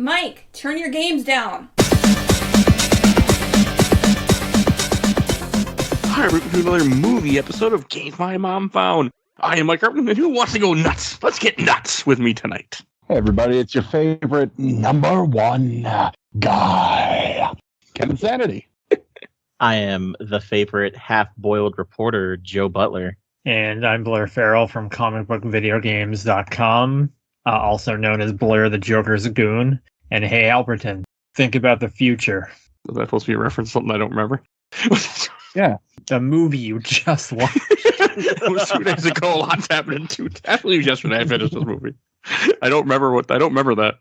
Mike, turn your games down. Hi, we're going to another movie episode of Games My Mom Found. I am Mike Hartman, and who wants to go nuts? Let's get nuts with me tonight. Hey, everybody, it's your favorite number one guy, Kenneth Sanity. I am the favorite half-boiled reporter, Joe Butler. And I'm Blair Farrell from comicbookvideogames.com, also known as Blair the Joker's Goon. And hey, Albertin, think about the future. Was that supposed to be a reference to something I don't remember? Yeah. The movie you just watched. It was 2 days ago. A lot's happening. Actually, yesterday I finished this movie. I don't remember that.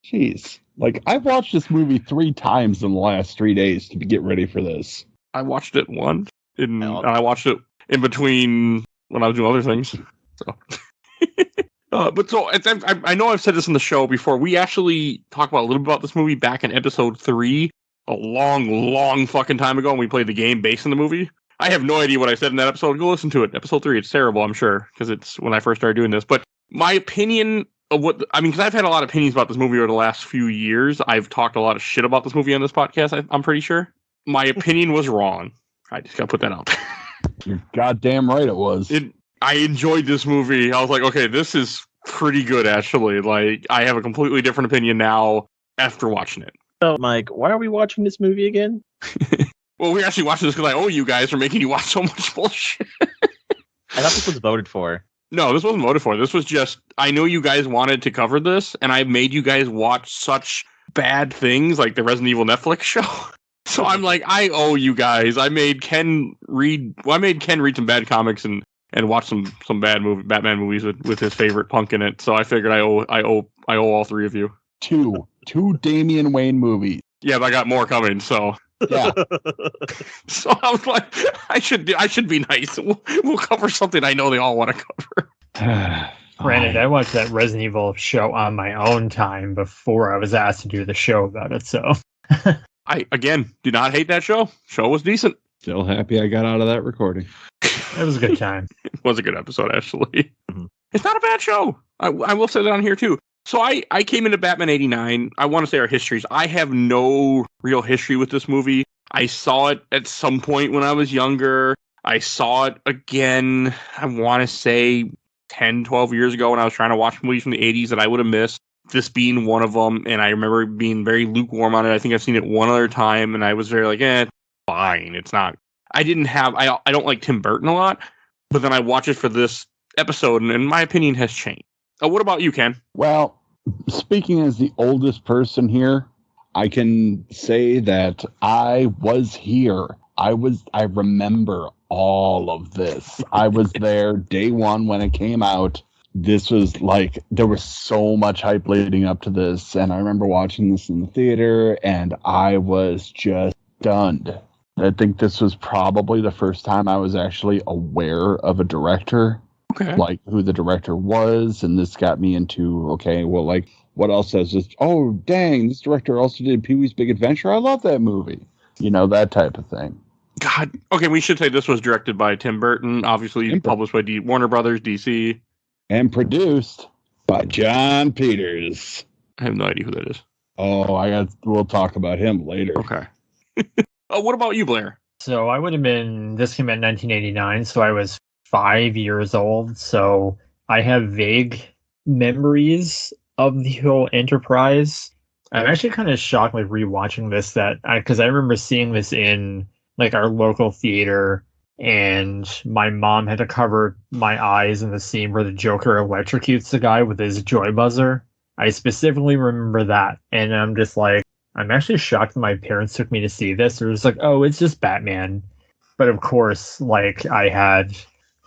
Jeez. Like, I've watched this movie 3 times in the last 3 days to get ready for this. I watched it once. I watched it in between when I was doing other things. So. I know I've said this in the show before. We actually talked about a little bit about this movie back in episode 3, a long fucking time ago, when we played the game based on the movie. I have no idea what I said in that episode. Go listen to it. Episode 3, it's terrible, I'm sure, because it's when I first started doing this. But my opinion of because I've had a lot of opinions about this movie over the last few years. I've talked a lot of shit about this movie on this podcast, I'm pretty sure. My opinion was wrong. I just gotta put that out there. You're goddamn right it was. I enjoyed this movie. I was like, okay, this is pretty good, actually. Like, I have a completely different opinion now after watching it. So, Mike, why are we watching this movie again? Well, we're actually watching this because I owe you guys for making you watch so much bullshit. I thought this was voted for. No, this wasn't voted for. This was just, I know you guys wanted to cover this, and I made you guys watch such bad things, like the Resident Evil Netflix show. So I'm like, I owe you guys. I made Ken read some bad comics and watch some Batman movies with his favorite punk in it. So I figured I owe all 3 of you. Two Damian Wayne movies. Yeah, but I got more coming, so. Yeah. So I was like, I should be nice. We'll cover something I know they all want to cover. Granted, I watched that Resident Evil show on my own time before I was asked to do the show about it, so. I, again, do not hate that show. Show was decent. Still happy I got out of that recording. It was a good time. It was a good episode, actually. Mm-hmm. It's not a bad show. I will say that on here, too. So I came into Batman 89. I want to say our histories. I have no real history with this movie. I saw it at some point when I was younger. I saw it again, I want to say 10, 12 years ago when I was trying to watch movies from the 80s that I would have missed. This being one of them, and I remember being very lukewarm on it. I think I've seen it one other time, and I was very like, fine. It's not. I don't like Tim Burton a lot, but then I watch it for this episode, and my opinion has changed. What about you, Ken? Well, speaking as the oldest person here, I can say that I was here. I remember all of this. I was there day one when it came out. This was like, there was so much hype leading up to this, and I remember watching this in the theater, and I was just stunned. I think this was probably the first time I was actually aware of a director, like who the director was, and this got me into, okay, well, like, what else does this? Oh, dang, this director also did Pee-wee's Big Adventure. I love that movie. You know, that type of thing. God, okay, we should say this was directed by Tim Burton, obviously published by Warner Brothers, DC. And produced by John Peters. I have no idea who that is. Oh, we'll talk about him later. Okay. What about you, Blair? So I would have this came out in 1989, so I was 5 years old. So I have vague memories of the whole enterprise. I'm actually kind of shocked, like, rewatching this, because I remember seeing this in, like, our local theater, and my mom had to cover my eyes in the scene where the Joker electrocutes the guy with his joy buzzer. I specifically remember that, and I'm just like, I'm actually shocked that my parents took me to see this. They're just like, oh, it's just Batman. But of course, like, I had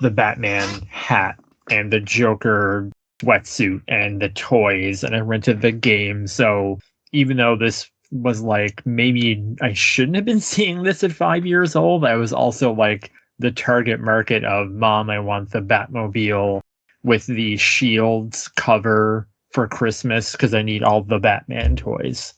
the Batman hat and the Joker sweatsuit and the toys, and I rented the game. So even though this was like, maybe I shouldn't have been seeing this at 5 years old, I was also like the target market of, Mom, I want the Batmobile with the Shields cover for Christmas because I need all the Batman toys.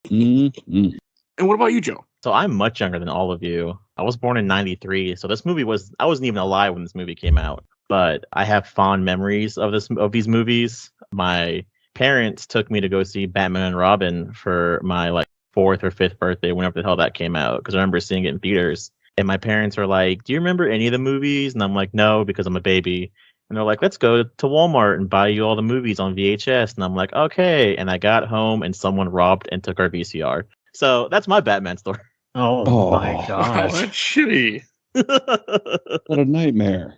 Mm-hmm. And what about you, Joe? So I'm much younger than all of you. I was born in 93, so this movie I wasn't even alive when this movie came out. But I have fond memories of these movies. My parents took me to go see Batman and Robin for my like 4th or 5th birthday, whenever the hell that came out. Because I remember seeing it in theaters. And my parents were like, "Do you remember any of the movies?" And I'm like, "No," because I'm a baby. And they're like, "Let's go to Walmart and buy you all the movies on VHS." And I'm like, "Okay." And I got home and someone robbed and took our VCR. So that's my Batman story. Oh my Oh, gosh. that's shitty. What a nightmare.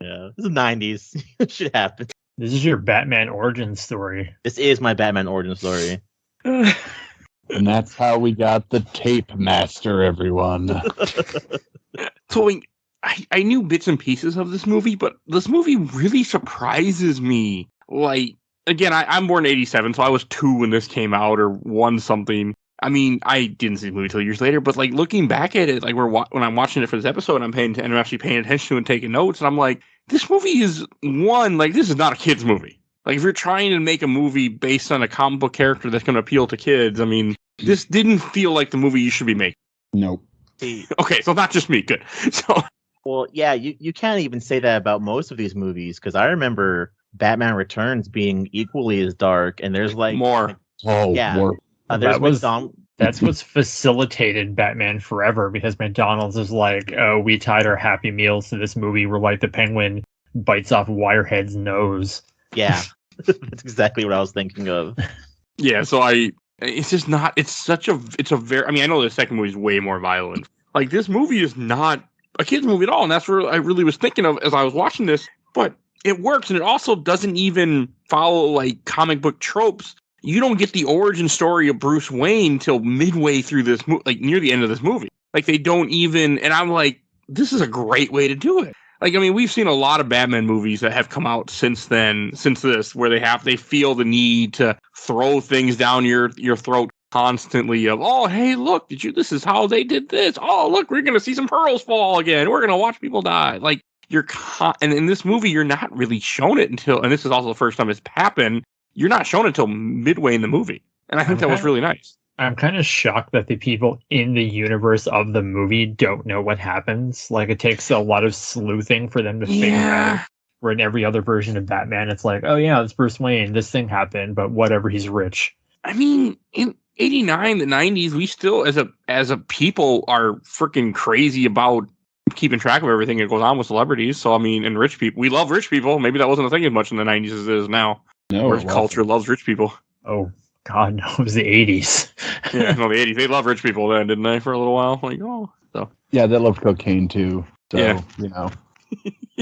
Yeah, this is the 90s. Shit happened. This is your Batman origin story. This is my Batman origin story. And that's how we got the tape master, everyone. So I knew bits and pieces of this movie, but this movie really surprises me. Like, again, I'm born in 87, so I was 2 when this came out, or 1 something. I mean, I didn't see the movie until years later, but like looking back at it, like when I'm watching it for this episode, I'm actually paying attention to it and taking notes, and I'm like, this movie is this is not a kid's movie. Like, if you're trying to make a movie based on a comic book character that's going to appeal to kids, I mean, this didn't feel like the movie you should be making. Nope. Okay, so not just me. Good. So, Well, yeah, you can't even say that about most of these movies, because I remember Batman Returns being equally as dark, and there's like more. Oh, Yeah. more. there's That's what's facilitated Batman Forever, because McDonald's is like, "Oh, we tied our Happy Meals to this movie where like the penguin bites off Wirehead's nose." Yeah, that's exactly what I was thinking of. Yeah, so it's just not, it's a very, I mean, I know the second movie is way more violent. Like, this movie is not a kid's movie at all, and that's what I really was thinking of as I was watching this, but it works, and it also doesn't even follow, like, comic book tropes. You don't get the origin story of Bruce Wayne till midway through this movie, like, near the end of this movie. Like, they don't even, and I'm like, this is a great way to do it. Like, I mean, we've seen a lot of Batman movies that have come out since this, where they feel the need to throw things down your throat constantly of, "Oh, hey, look, this is how they did this. Oh, look, we're going to see some pearls fall again. We're going to watch people die." Like, and in this movie, you're not really shown it until, and this is also the first time it's happened, you're not shown it until midway in the movie. And I think that was really nice. I'm kind of shocked that the people in the universe of the movie don't know what happens. Like, it takes a lot of sleuthing for them to figure out. Where in every other version of Batman, it's like, "Oh yeah, it's Bruce Wayne. This thing happened, but whatever, he's rich." I mean, in 89, the 90s, we still, as a people, are freaking crazy about keeping track of everything that goes on with celebrities. So, I mean, and rich people. We love rich people. Maybe that wasn't a thing as much in the 90s as it is now. No, Where culture loves rich people. Oh God, no, it was the 80s. Yeah, no, the 80s. They loved rich people then, didn't they, for a little while? Like, oh. So. Yeah, they love cocaine too. So, Yeah.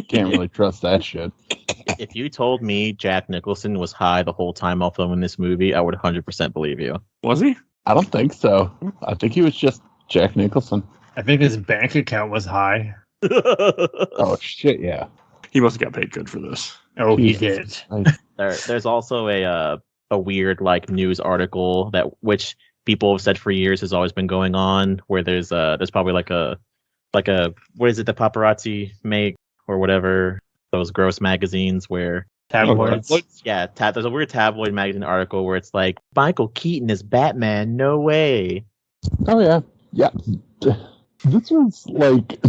Can't really trust that shit. If you told me Jack Nicholson was high the whole time while filming this movie, I would 100% believe you. Was he? I don't think so. I think he was just Jack Nicholson. I think his bank account was high. Oh, shit, yeah. He must have got paid good for this. Oh, he Jesus. did. There's also a weird like news article which people have said for years has always been going on, where there's probably like a what is it the paparazzi make or whatever, those gross magazines where Tabloids. there's a weird tabloid magazine article where it's like, "Michael Keaton is Batman, no way." Oh, yeah. Yeah. This was like...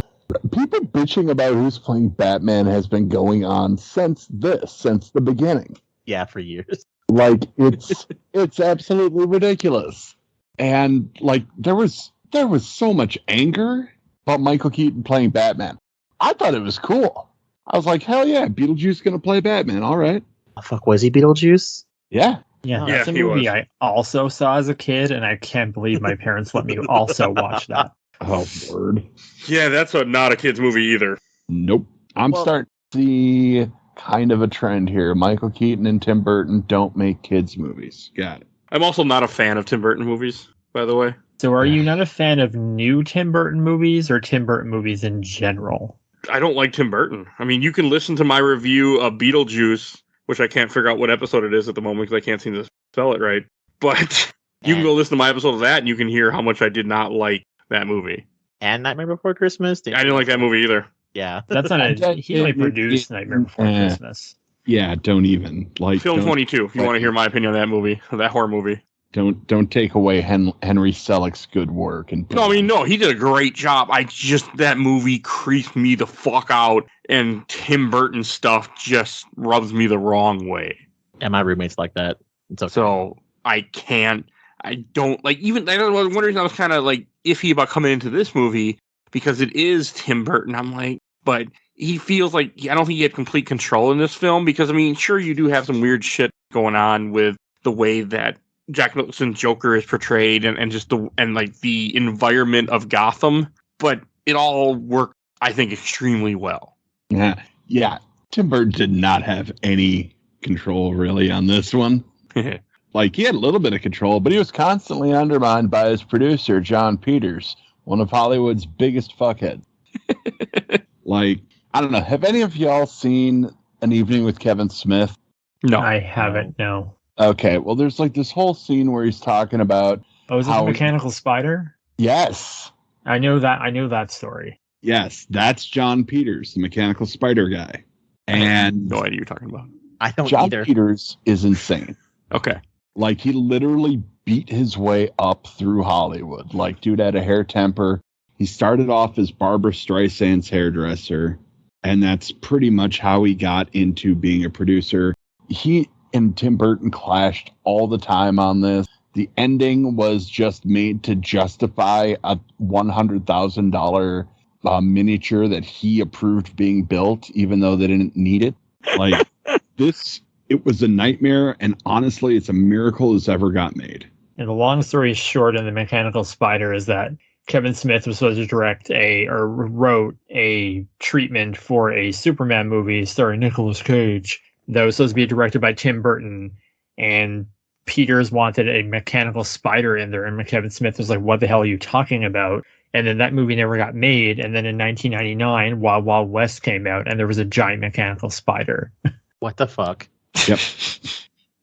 People bitching about who's playing Batman has been going on since the beginning. Yeah, for years. Like, it's absolutely ridiculous. And like there was so much anger about Michael Keaton playing Batman. I thought it was cool. I was like, hell yeah, Beetlejuice gonna play Batman, all right. Oh, fuck, was he Beetlejuice? Yeah. Yeah, Yeah, that's a he movie was. I also saw as a kid, and I can't believe my parents let me also watch that. Oh, word. Yeah, that's not a kid's movie either. Nope. I'm Well- starting to see kind of a trend here. Michael Keaton and Tim Burton don't make kids movies. Got it. I'm also not a fan of Tim Burton movies, by the way. So are you not a fan of new Tim Burton movies or Tim Burton movies in general? I don't like Tim Burton. I mean, you can listen to my review of Beetlejuice, which I can't figure out what episode it is at the moment because I can't seem to spell it right. But you can go listen to my episode of that, and you can hear how much I did not like that movie. And Nightmare Before Christmas? I didn't like that movie either. Yeah. That's not a... He only produced Nightmare Before Christmas. Yeah, don't even like Film don't- 22, if you want to hear my opinion on that movie, that horror movie. Don't take away Henry Selick's good work. And No, I mean, no, he did a great job. That movie creeps me the fuck out, and Tim Burton stuff just rubs me the wrong way. And my roommate's like that. It's okay. So I don't like, even that was one reason I was kind of like iffy about coming into this movie, because it is Tim Burton. I'm like, but he feels like, I don't think he had complete control in this film, because I mean, sure, you do have some weird shit going on with the way that Jack Nicholson's Joker is portrayed, and just the environment of Gotham, but it all worked, I think, extremely well. Yeah. Tim Burton did not have any control really on this one. Like, he had a little bit of control, but he was constantly undermined by his producer, John Peters, one of Hollywood's biggest fuckheads. Like, I don't know. Have any of y'all seen An Evening with Kevin Smith? No. I haven't, no. Okay, well, there's like this whole scene where he's talking about... Oh, is it the mechanical spider? Yes. I know that story. Yes, that's John Peters, the mechanical spider guy. And no idea what you're talking about. I don't John either. Peters is insane. Okay. Like, he literally beat his way up through Hollywood. Like, dude had a hair temper. He started off as Barbara Streisand's hairdresser, and that's pretty much how he got into being a producer. He and Tim Burton clashed all the time on this. The ending was just made to justify a $100,000 miniature that he approved being built, even though they didn't need it. Like, it was a nightmare, and honestly, it's a miracle it's ever got made. And the long story short in The Mechanical Spider is that Kevin Smith was supposed to wrote a treatment for a Superman movie starring Nicolas Cage that was supposed to be directed by Tim Burton, and Peters wanted a mechanical spider in there, and Kevin Smith was like, what the hell are you talking about? And then that movie never got made, and then in 1999, Wild Wild West came out, and there was a giant mechanical spider. What the fuck? Yep.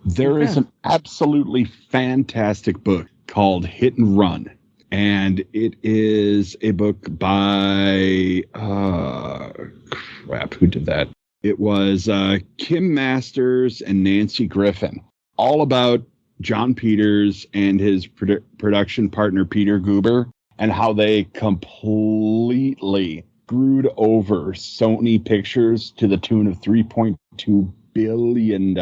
There is an absolutely fantastic book called Hit and Run. And it is a book by, who did that? It was Kim Masters and Nancy Griffin. All about John Peters and his production partner, Peter Guber, and how they completely screwed over Sony Pictures to the tune of $3.2 billion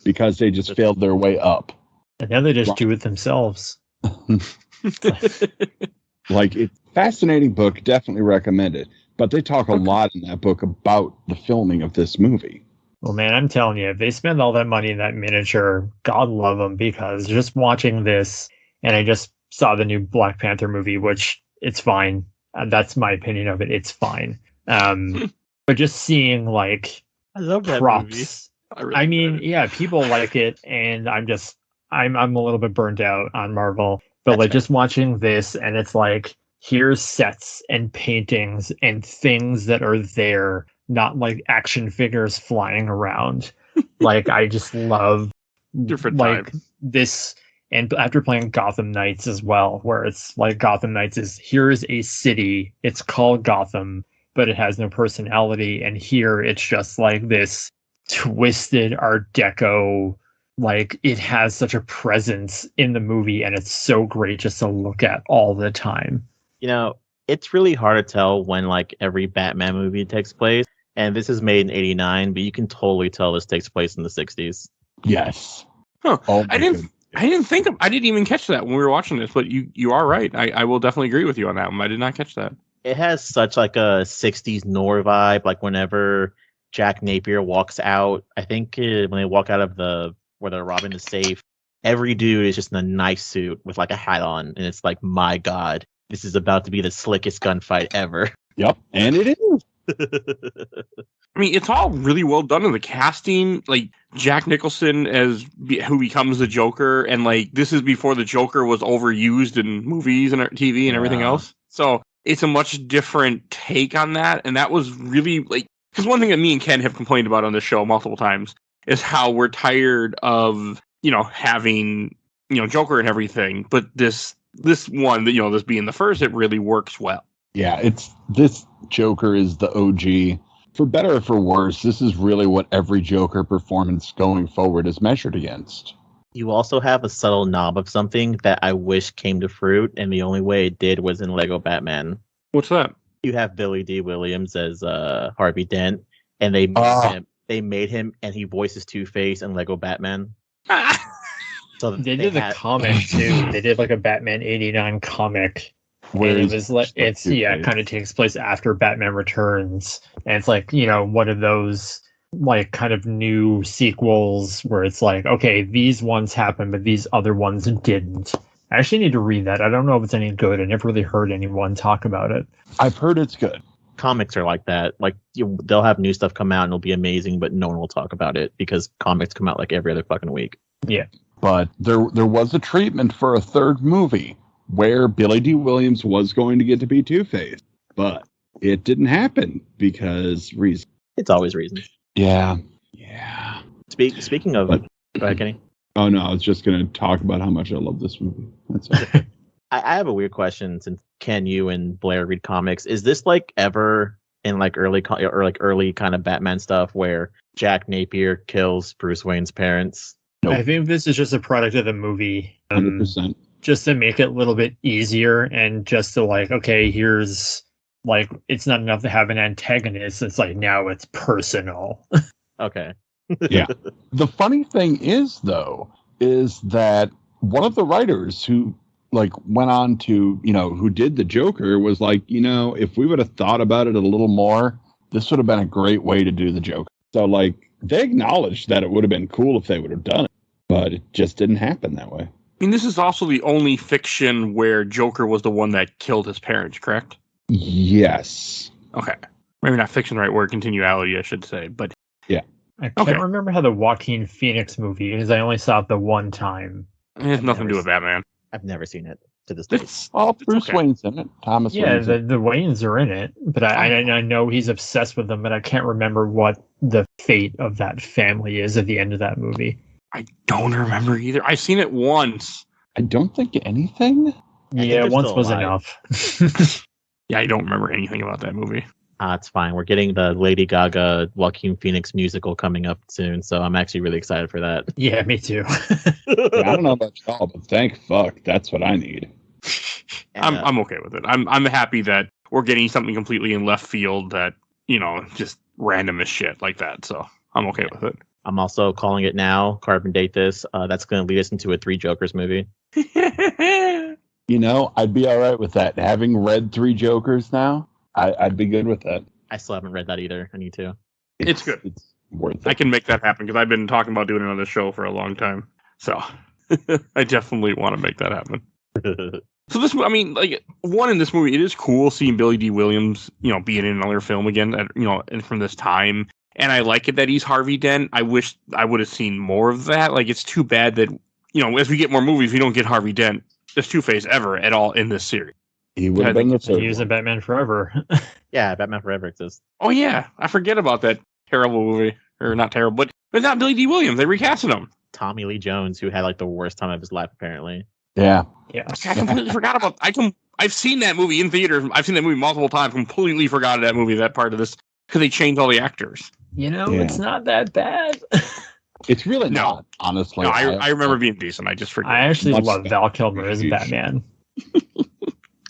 because they just failed their way up. And now they just do it themselves. Like, it's a fascinating book, definitely recommend it. But they talk a lot in that book about the filming of this movie. Well, man, I'm telling you, if they spend all that money in that miniature, God love them, because just watching this, and I just saw the new Black Panther movie, which it's fine. That's my opinion of it. It's fine. But just seeing like I love that props. movie. I mean, yeah, people like it, and I'm a little bit burnt out on Marvel. But like just watching this, and it's like, here's sets and paintings and things that are there, not like action figures flying around. Like, I just love different like times. This. And after playing Gotham Knights as well, where it's like Gotham Knights is, here is a city, it's called Gotham, but it has no personality. And here it's just like this twisted Art Deco, like it has such a presence in the movie, and it's so great just to look at all the time. You know, it's really hard to tell when like every Batman movie takes place. And this is made in '89, but you can totally tell this takes place in the '60s. Yes. Huh. Oh, I didn't even catch that when we were watching this, but you are right. I will definitely agree with you on that one. I did not catch that. It has such like a '60s noir vibe. Like whenever Jack Napier walks out, I think when they walk out of where they're robbing the safe, every dude is just in a nice suit with like a hat on, and it's like, my God, this is about to be the slickest gunfight ever. Yep, and it is. I mean, it's all really well done in the casting. Like Jack Nicholson who becomes the Joker, and like this is before the Joker was overused in movies and TV and everything else. So it's a much different take on that, and that was really like, because one thing that me and Ken have complained about on this show multiple times is how we're tired of having Joker and everything, but this one that this being the first, it really works well. Yeah, this Joker is the OG. For better or for worse, this is really what every Joker performance going forward is measured against. You also have a subtle knob of something that I wish came to fruit, and the only way it did was in Lego Batman. What's that? You have Billy D. Williams as Harvey Dent, and they made him, and he voices Two-Face in Lego Batman. So They did the comic too. They did like a Batman '89 comic. Where And it he's was like it's Two-Face. kind of takes place after Batman Returns, and it's like one of those like kind of new sequels where it's like, okay, these ones happened, but these other ones didn't. I actually need to read that. I don't know if it's any good. I never really heard anyone talk about it. I've heard it's good. comics are like that. Like they'll have new stuff come out and it'll be amazing, but no one will talk about it because comics come out like every other fucking week. Yeah. But there was a treatment for a third movie where Billy D. Williams was going to get to be Two-Face, but it didn't happen because reasons. It's always reasons. Yeah. Speaking of, go ahead, Kenny. Oh no, I was just going to talk about how much I love this movie. That's it. I have a weird question. Since Ken, you and Blair read comics, is this like ever in like early kind of Batman stuff where Jack Napier kills Bruce Wayne's parents? Nope. I think this is just a product of the movie. 100%. Just to make it a little bit easier and just to like, okay, here's like, it's not enough to have an antagonist. It's like, now it's personal. Okay. Yeah. The funny thing is, though, is that one of the writers who like went on to, who did the Joker was like, if we would have thought about it a little more, this would have been a great way to do the Joker. So like they acknowledged that it would have been cool if they would have done it, but it just didn't happen that way. I mean, this is also the only fiction where Joker was the one that killed his parents, correct? Yes. Okay. Maybe not fiction, the right word, continuality, I should say. But I can't remember how the Joaquin Phoenix movie is. I only saw it the one time. it has nothing to do with Batman. I've never seen it to this day. It's, Well, it's Bruce okay. Wayne's in it. Thomas Yeah, Wayne's in it. the Waynes are in it, but I know he's obsessed with them, but I can't remember what the fate of that family is at the end of that movie. I don't remember either. I've seen it once. I don't think anything. think Yeah, they're once still was alive. enough. Yeah, I don't remember anything about that movie. It's fine. We're getting the Lady Gaga Joaquin Phoenix musical coming up soon, so I'm actually really excited for that. Yeah, me too. Yeah, I don't know about y'all, but thank fuck, that's what I need. And, I'm okay with it. I'm happy that we're getting something completely in left field that, just random as shit like that. So I'm okay with it. I'm also calling it now. Carbon date this. That's going to lead us into a Three Jokers movie. I'd be all right with that. Having read 3 Jokers now, I'd be good with that. I still haven't read that either. I need to. It's good. It's worth it. I can make that happen because I've been talking about doing it on this show for a long time. So I definitely want to make that happen. So this, I mean, like one in this movie, it is cool seeing Billy D. Williams, being in another film again, and from this time. And I like it that he's Harvey Dent. I wish I would have seen more of that. Like, it's too bad that, as we get more movies, we don't get Harvey Dent as Two-Face ever at all in this series. He would have been the third He was one. in Batman Forever. Yeah, Batman Forever exists. Oh, yeah. I forget about that terrible movie. Or not terrible, but not Billy D. Williams. They recasted him. Tommy Lee Jones, who had like the worst time of his life, apparently. Yeah. Yeah. I completely forgot about. I've seen that movie in theaters. I've seen that movie multiple times. Completely forgot that movie. That part of this because they changed all the actors. Yeah. It's not that bad. It's really No. not, honestly. No, I remember being decent. I just forget. I actually Much love better. Val Kilmer as Huge. Batman.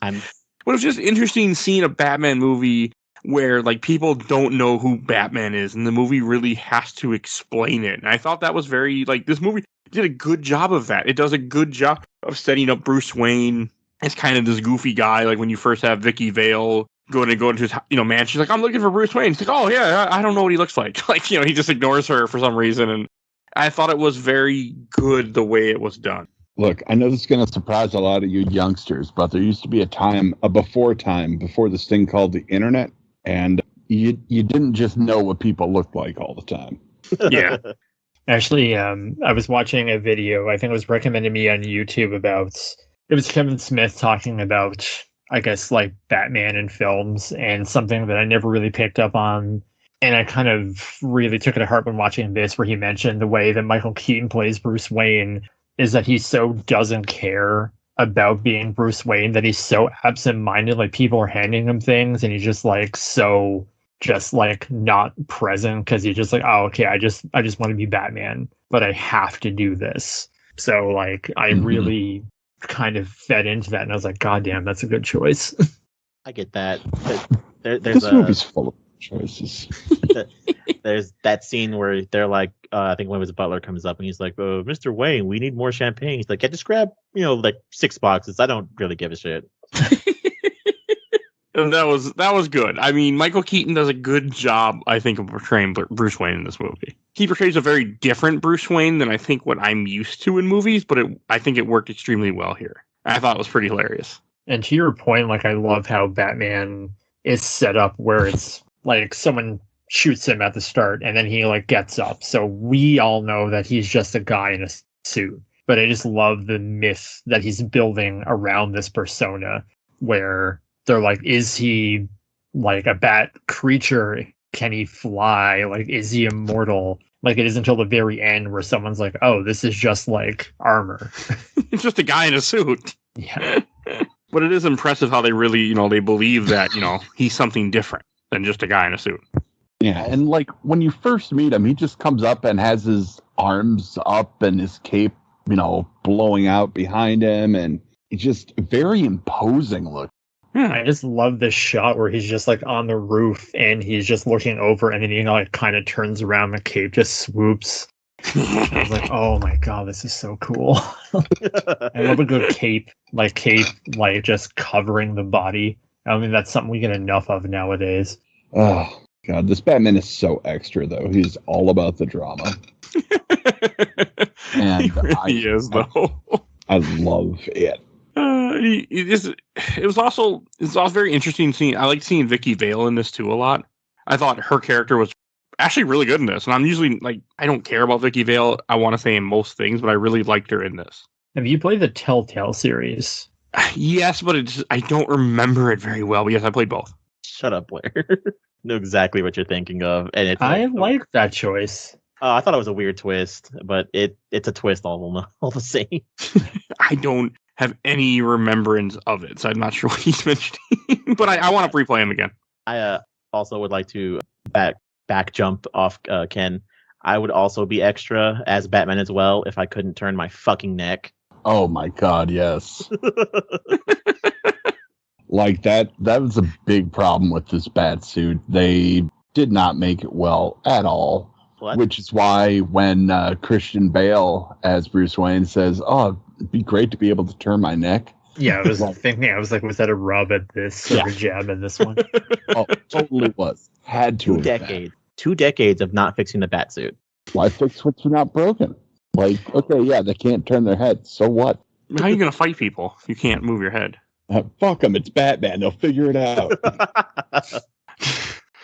But it's just interesting seeing a Batman movie where like people don't know who Batman is, and the movie really has to explain it. And I thought that was very like this movie did a good job of that. It does a good job of setting up Bruce Wayne as kind of this goofy guy. Like when you first have Vicky Vale go into his mansion, she's like, "I'm looking for Bruce Wayne." He's like, "Oh yeah, I don't know what he looks like." Like he just ignores her for some reason, and I thought it was very good the way it was done. Look, I know this is going to surprise a lot of you youngsters, but there used to be a before this thing called the internet, and you didn't just know what people looked like all the time. Yeah. Actually, I was watching a video, I think it was recommended me on YouTube it was Kevin Smith talking about, I guess, like Batman in films, and something that I never really picked up on. And I kind of really took it to heart when watching this, where he mentioned the way that Michael Keaton plays Bruce Wayne is that he so doesn't care about being Bruce Wayne, that he's so absent-minded, like people are handing him things and he's just like so just like not present because he's just like, oh, okay, I just want to be Batman, but I have to do this. So like I really kind of fed into that, and I was like, God damn, that's a good choice. I get that. But there's This movie's full of choices. There's that scene where they're like, I think when it was Butler comes up and he's like, Mr. Wayne, we need more champagne. He's like, yeah, just grab, like 6 boxes. I don't really give a shit. And that was good. I mean, Michael Keaton does a good job, I think, of portraying Bruce Wayne in this movie. He portrays a very different Bruce Wayne than I think what I'm used to in movies, but I think it worked extremely well here. I thought it was pretty hilarious. And to your point, like, I love how Batman is set up where it's like someone shoots him at the start and then he like gets up. So we all know that he's just a guy in a suit. But I just love the myth that he's building around this persona where they're like, is he like a bat creature? Can he fly? Like, is he immortal? Like, it is until the very end where someone's like, oh, this is just like armor. It's just a guy in a suit. Yeah. But it is impressive how they really, they believe that, he's something different than just a guy in a suit. Yeah, and like when you first meet him, he just comes up and has his arms up and his cape, blowing out behind him, and it's just very imposing look. I just love this shot where he's just like on the roof and he's just looking over and then he like kind of turns around, the cape just swoops. I was like, oh my god, this is so cool. I love a good cape just covering the body. I mean, that's something we get enough of nowadays. Oh god, this Batman is so extra though. He's all about the drama. And he really is though. I love it. It was also very interesting seeing. I like seeing Vicky Vale in this too a lot. I thought her character was actually really good in this, and I'm usually like, I don't care about Vicky Vale, I want to say, in most things, but I really liked her in this. Have you played the Telltale series? Yes, but I don't remember it very well. But yes, I played both. Shut up, Blair. Know exactly what you're thinking of, and I like that choice. I thought it was a weird twist, but it's a twist all the same. I don't have any remembrance of it, so I'm not sure what he's mentioning. But I want to replay him again. I also would like to back jump off Ken. I would also be extra as Batman as well if I couldn't turn my fucking neck. Oh my god, yes. Like that was a big problem with this bat suit. They did not make it well at all. What? Which is why when Christian Bale as Bruce Wayne says, oh, it'd be great to be able to turn my neck. Yeah, I was thinking, was that a rub at this or a jab at this one? Oh, totally was. Had to. 2 decades. 2 decades of not fixing the bat suit. Why fix what's not broken? Like, okay, yeah, they can't turn their head. So what? How are you going to fight people if you can't move your head? Fuck them. It's Batman. They'll figure it out.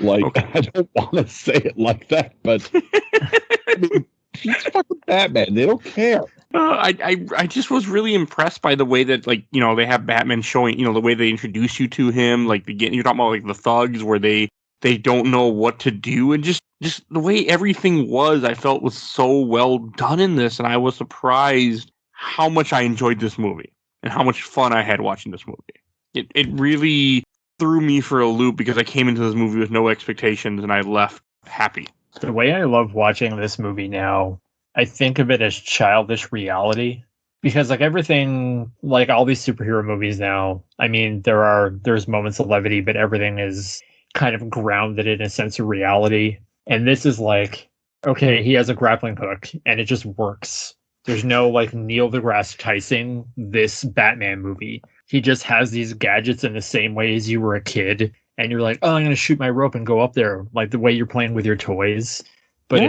Like, okay. I don't want to say it like that, but I mean, he's fucking Batman. They don't care. I just was really impressed by the way that, like, they have Batman showing, the way they introduce you to him. Like, you're talking about like the thugs where they don't know what to do, and just the way everything was, I felt was so well done in this, and I was surprised how much I enjoyed this movie and how much fun I had watching this movie. It really threw me for a loop because I came into this movie with no expectations and I left happy. The way I love watching this movie now, I think of it as childish reality, because like everything, like all these superhero movies now, I mean, there's moments of levity, but everything is kind of grounded in a sense of reality. And this is like, okay, he has a grappling hook and it just works. There's no like Neil deGrasse Tyson this Batman movie. He just has these gadgets in the same way as you were a kid, and you're like, oh, I'm going to shoot my rope and go up there, like the way you're playing with your toys. But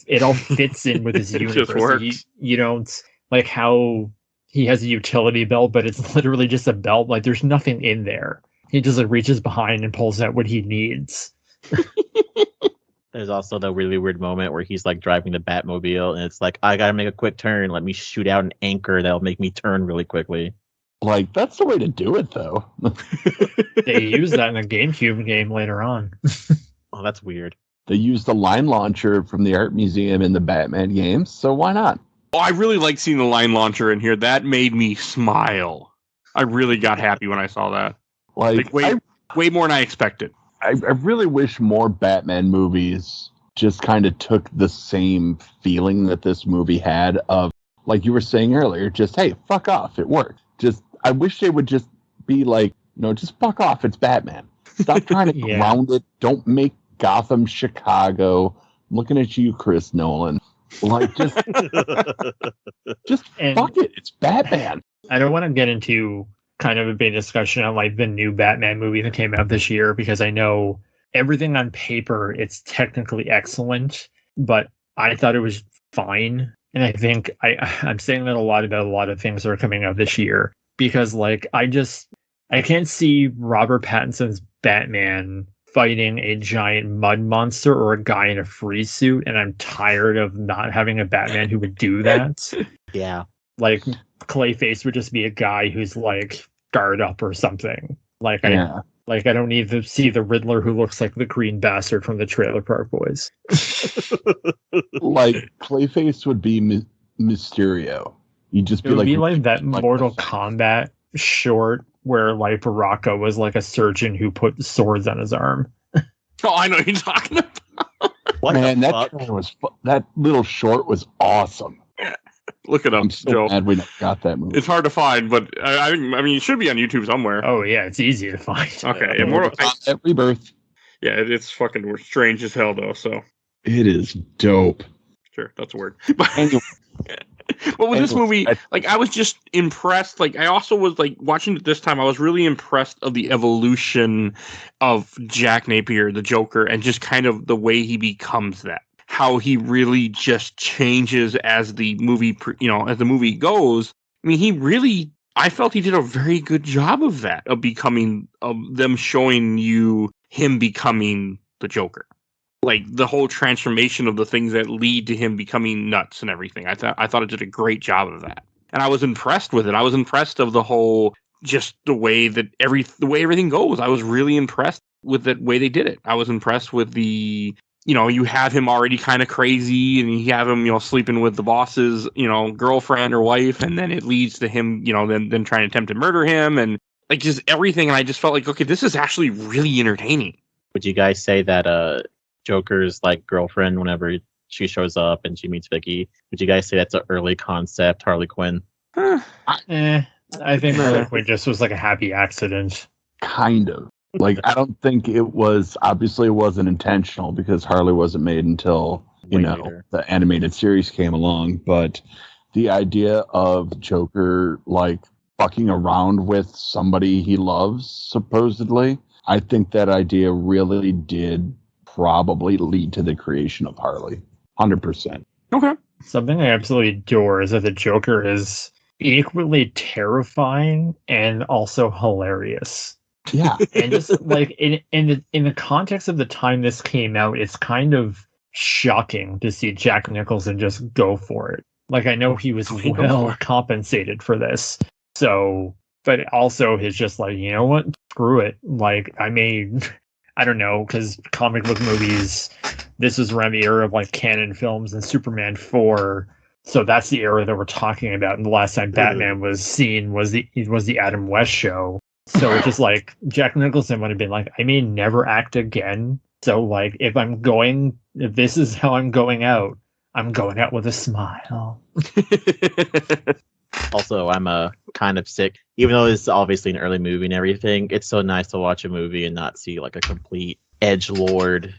it all fits in with his universe. Just works. You don't like how he has a utility belt, but it's literally just a belt. Like there's nothing in there. He just like reaches behind and pulls out what he needs. There's also the really weird moment where he's like driving the Batmobile and it's like, I gotta make a quick turn. Let me shoot out an anchor that'll make me turn really quickly. Like, that's the way to do it, though. They use that in a GameCube game later on. Oh, that's weird. They used the line launcher from the art museum in the Batman games, so why not? Oh, I really like seeing the line launcher in here. That made me smile. I really got happy when I saw that. Like way more than I expected. I really wish more Batman movies just kind of took the same feeling that this movie had of, like you were saying earlier, just, hey, fuck off, it worked. I wish they would just be like, no, just fuck off, it's Batman. Stop trying to ground it. Don't make Gotham Chicago. looking at you, Chris Nolan. Like, just And fuck it. It's Batman. I don't want to get into kind of a big discussion on like the new Batman movie that came out this year, because I know everything on paper, it's technically excellent, but I thought it was fine. And I think I'm saying that a lot about a lot of things that are coming out this year, because like I can't see Robert Pattinson's Batman fighting a giant mud monster or a guy in a free suit, and I'm tired of not having a Batman who would do that. Yeah. Like Clayface would just be a guy who's like guard up or something. Like Yeah. I don't need to see the Riddler who looks like the Green Bastard from the Trailer Park Boys. Like, Clayface would be Mysterio. You'd just It be would like, be like that like Mortal the- Kombat short where like Baraka was like a surgeon who put swords on his arm. Oh, I know what you're talking about. What Man, the that fuck? that little short was awesome. Look it up, I'm so Joe. glad we never got that movie. It's hard to find, but I mean, it should be on YouTube somewhere. Oh yeah, it's easy to find. Okay, yeah, Mortal At Rebirth. Yeah, it's fucking strange as hell though. So It is dope. sure, that's a word. Anyway, But with this movie, I- like I was just impressed. Like I also was like watching it this time. I was really impressed of the evolution of Jack Napier, the Joker, and just kind of the way he becomes that. How he really just changes as the movie, as the movie goes. I mean, he really. I felt he did a very good job of that, of them showing you him becoming the Joker. Like the whole transformation of the things that lead to him becoming nuts and everything. I thought it did a great job of that. And I was impressed with it. I was impressed of the whole, just the way that everything goes. I was really impressed with the way they did it. I was impressed with the, you have him already kind of crazy and you have him, sleeping with the boss's, girlfriend or wife. And then it leads to him, then trying to attempt to murder him and like just everything. And I just felt like, okay, this is actually really entertaining. Would you guys say that Joker's like girlfriend, whenever she shows up and she meets Vicky, would you guys say that's an early concept Harley Quinn? I think Harley Quinn just was like a happy accident. kind of. Like, I don't think it was, obviously it wasn't intentional because Harley wasn't made until, Way later. the animated series came along. But the idea of Joker, like, fucking around with somebody he loves, supposedly, I think that idea really did probably lead to the creation of Harley. 100%. Okay. Something I absolutely adore is that the Joker is equally terrifying and also hilarious. Yeah. And just like in the context of the time this came out, it's kind of shocking to see Jack Nicholson just go for it. Like, I know he was well compensated for this, so, but also he's just like, you know what, screw it. Like, I don't know, because comic book movies, this was around the era of like canon films and Superman 4. So that's the era that we're talking about. And the last time Batman was seen was the Adam West show. So it's just like Jack Nicholson would have been like, I may never act again. So like, if this is how I'm going out with a smile. Also, I'm kind of sick. Even though it's obviously an early movie and everything, it's so nice to watch a movie and not see like a complete edgelord,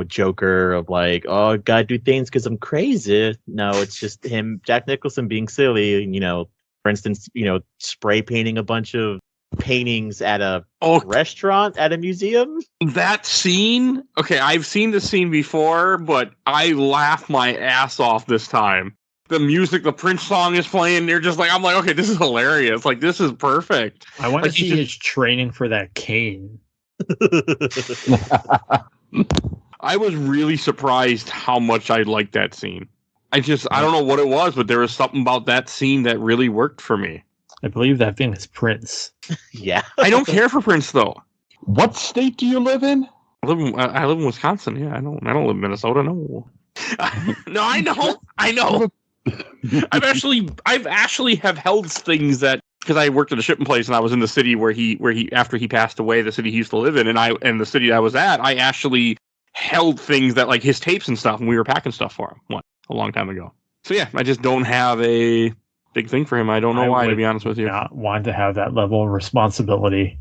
Joker of like, oh, gotta do things because I'm crazy. No, it's just him, Jack Nicholson, being silly. For instance, spray painting a bunch of paintings at a restaurant, at a museum. That scene, okay, I've seen the scene before, but I laughed my ass off this time. The music, the Prince song is playing. They're just like, I'm like, okay, this is hilarious. Like, this is perfect. I want to Like, see his training for that cane. I was really surprised how much I liked that scene. I don't know what it was, but there was something about that scene that really worked for me. I believe that thing is Prince. Yeah. I don't care for Prince though. What state do you live in? I live in Wisconsin. Yeah, I don't live in Minnesota. No. No, I know. I've actually have held things that, because I worked at a shipping place and I was in the city where he after he passed away, the city he used to live in, and the city I was at, I actually held things that like his tapes and stuff, and we were packing stuff for him a long time ago. So yeah, I just don't have a big thing for him. I don't know why, to be honest with you. Not want to have that level of responsibility.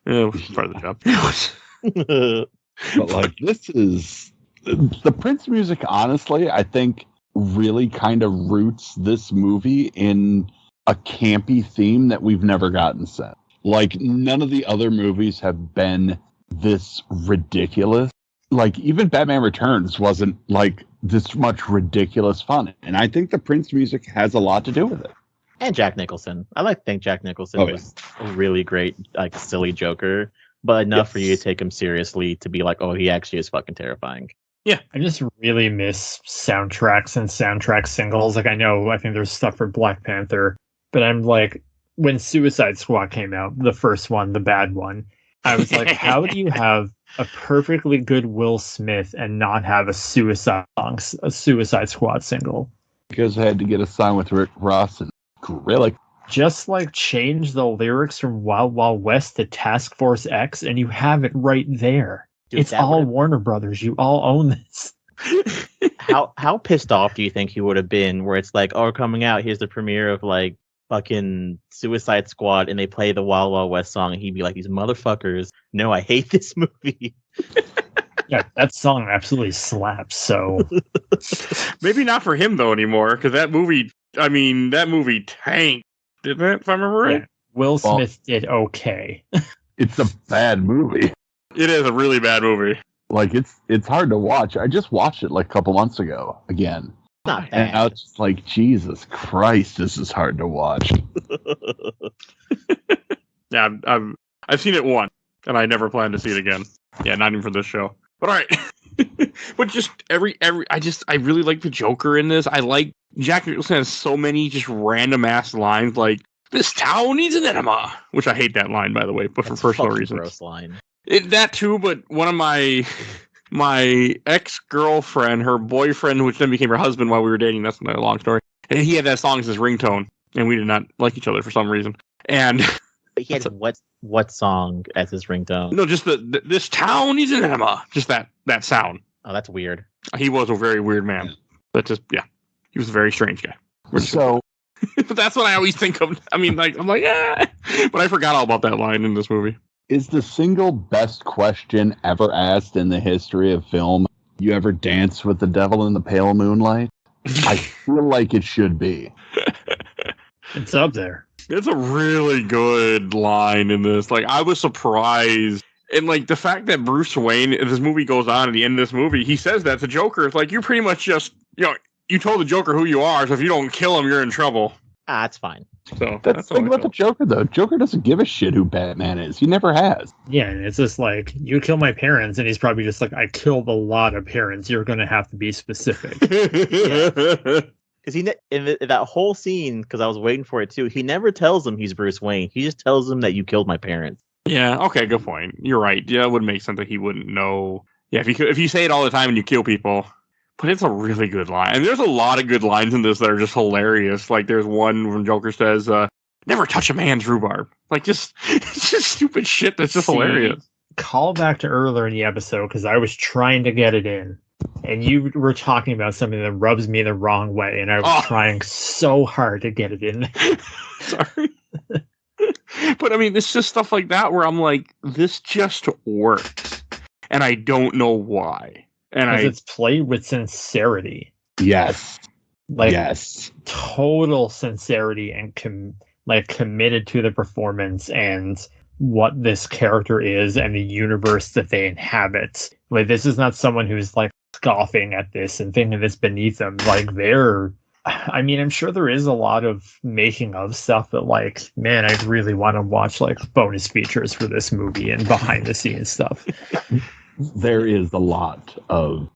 Yeah, it was part of the job. But like, this is The Prince music, honestly, I think really kind of roots this movie in a campy theme that we've never gotten since. Like, none of the other movies have been this ridiculous. Like, even Batman Returns wasn't like this much ridiculous fun. And I think the Prince music has a lot to do with it. And Jack Nicholson. I like to think Jack Nicholson Oh, yeah. was a really great, like, silly Joker, but enough for you to take him seriously to be like, oh, he actually is fucking terrifying. I just really miss soundtracks and soundtrack singles. Like, I think there's stuff for Black Panther, but I'm like, when Suicide Squad came out, the first one, the bad one, I was like, how do you have a perfectly good Will Smith and not have a Suicide Squad single? Because I had to get a song with Rick Ross and Gorilla. Just like change the lyrics from Wild Wild West to Task Force X, and you have it right there. Dude, it's all Warner Brothers. You all own this. How pissed off do you think he would have been where it's like, oh, coming out, here's the premiere of like fucking Suicide Squad, and they play the Wild Wild West song, and he'd be like, these motherfuckers, no, I hate this movie. Yeah, that song absolutely slaps. So Maybe not for him though anymore, because that movie tanked, didn't it? If I remember right. yeah, Will Smith did okay. It's a bad movie. It is a really bad movie. Like, it's hard to watch. I just watched it like a couple months ago again. Not And bad. now it's just like, Jesus Christ, this is hard to watch. Yeah, I've seen it once, and I never plan to see it again. Yeah, not even for this show. But all right. But just I really like the Joker in this. I like Jack Nicholson has so many just random ass lines like, this town needs an enema, which I hate that line, by the way, but That's for personal fucking reasons. gross line. That too, but one of my ex-girlfriend, her boyfriend, which then became her husband while we were dating, that's another long story, and he had that song as his ringtone, and we did not like each other for some reason. And But he had what song as his ringtone? no, just this town needs an enema. Just that sound. Oh, that's weird. He was a very weird man. But just, yeah, he was a very strange guy. So, But that's what I always think of. I mean, like, I'm like, yeah. But I forgot all about that line in this movie. is the single best question ever asked in the history of film, you ever dance with the devil in the pale moonlight? I feel like it should be. It's up there. It's a really good line in this. Like, I was surprised. And, like, the fact that Bruce Wayne, as this movie goes on at the end of this movie, he says that to Joker. It's like, you're pretty much just, you told the Joker who you are, so if you don't kill him, you're in trouble. Ah, it's fine. So That's the thing about the Joker, though. Joker doesn't give a shit who Batman is. He never has. Yeah, and it's just like, you kill my parents, and he's probably just like, I killed a lot of parents. You're going to have to be specific. Because in that whole scene, because I was waiting for it too, he never tells him he's Bruce Wayne. He just tells him that you killed my parents. Yeah, okay, good point. You're right. Yeah, it would make sense that he wouldn't know. Yeah, if you say it all the time and you kill people. But it's a really good line. And there's a lot of good lines in this that are just hilarious. Like, there's one when Joker says, never touch a man's rhubarb. Like, it's just stupid shit that's just hilarious. Call back to earlier in the episode, because I was trying to get it in. And you were talking about something that rubs me the wrong way, and I was trying so hard to get it in. Sorry. But, I mean, it's just stuff like that where I'm like, this just works. And I don't know why. And it's played with sincerity. Yes. Like, yes. Total sincerity and committed to the performance and what this character is and the universe that they inhabit. Like, this is not someone who's like scoffing at this and thinking it's beneath them. Like, I'm sure there is a lot of making of stuff that, like, man, I really want to watch like bonus features for this movie and behind the scenes stuff. There is a lot of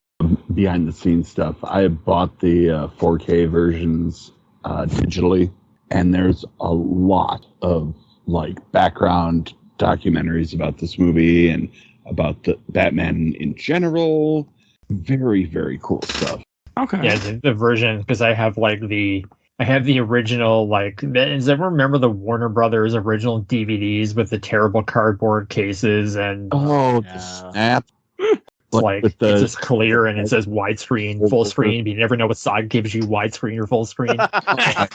behind the scenes stuff. I bought the 4K versions digitally, and there's a lot of like background documentaries about this movie and about the Batman in general. Very, very cool stuff. Okay. Yeah, the version, because I have the original, like, does everyone remember the Warner Brothers original DVDs with the terrible cardboard cases and Snap. it's just clear and it says widescreen, full screen, but you never know what side gives you widescreen or full screen. That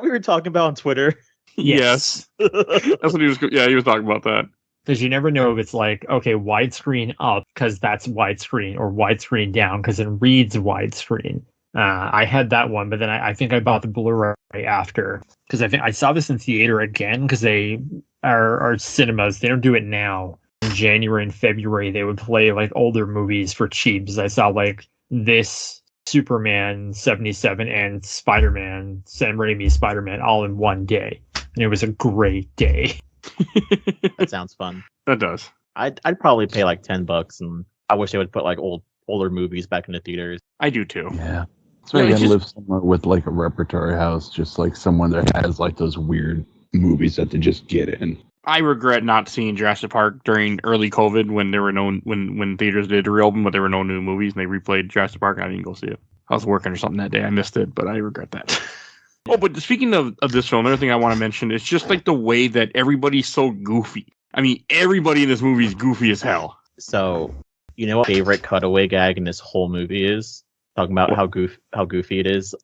we were talking about on Twitter. Yes. That's what he was talking about that. Because you never know if it's like, okay, widescreen up because that's widescreen, or widescreen down because it reads widescreen. I had that one, but then I think I bought the Blu-ray after, because I think I saw this in theater again, because they are cinemas. They don't do it now. In January and February, they would play like older movies for cheap. Because I saw like this, Superman 77, and Spider-Man, Sam Raimi's Spider-Man, all in one day, and it was a great day. That sounds fun. That does. I'd probably pay like $10, and I wish they would put like older movies back in the theaters. I do too. Yeah. So you gotta live somewhere with like a repertory house, just like someone that has like those weird movies that they just get in. I regret not seeing Jurassic Park during early COVID when there were when theaters did reopen, but there were no new movies and they replayed Jurassic Park. I didn't go see it. I was working or something that day. I missed it, but I regret that. Oh, but speaking of this film, another thing I want to mention is just like the way that everybody's so goofy. I mean, everybody in this movie is goofy as hell. So, you know what my favorite cutaway gag in this whole movie is? Talking about how goofy it is.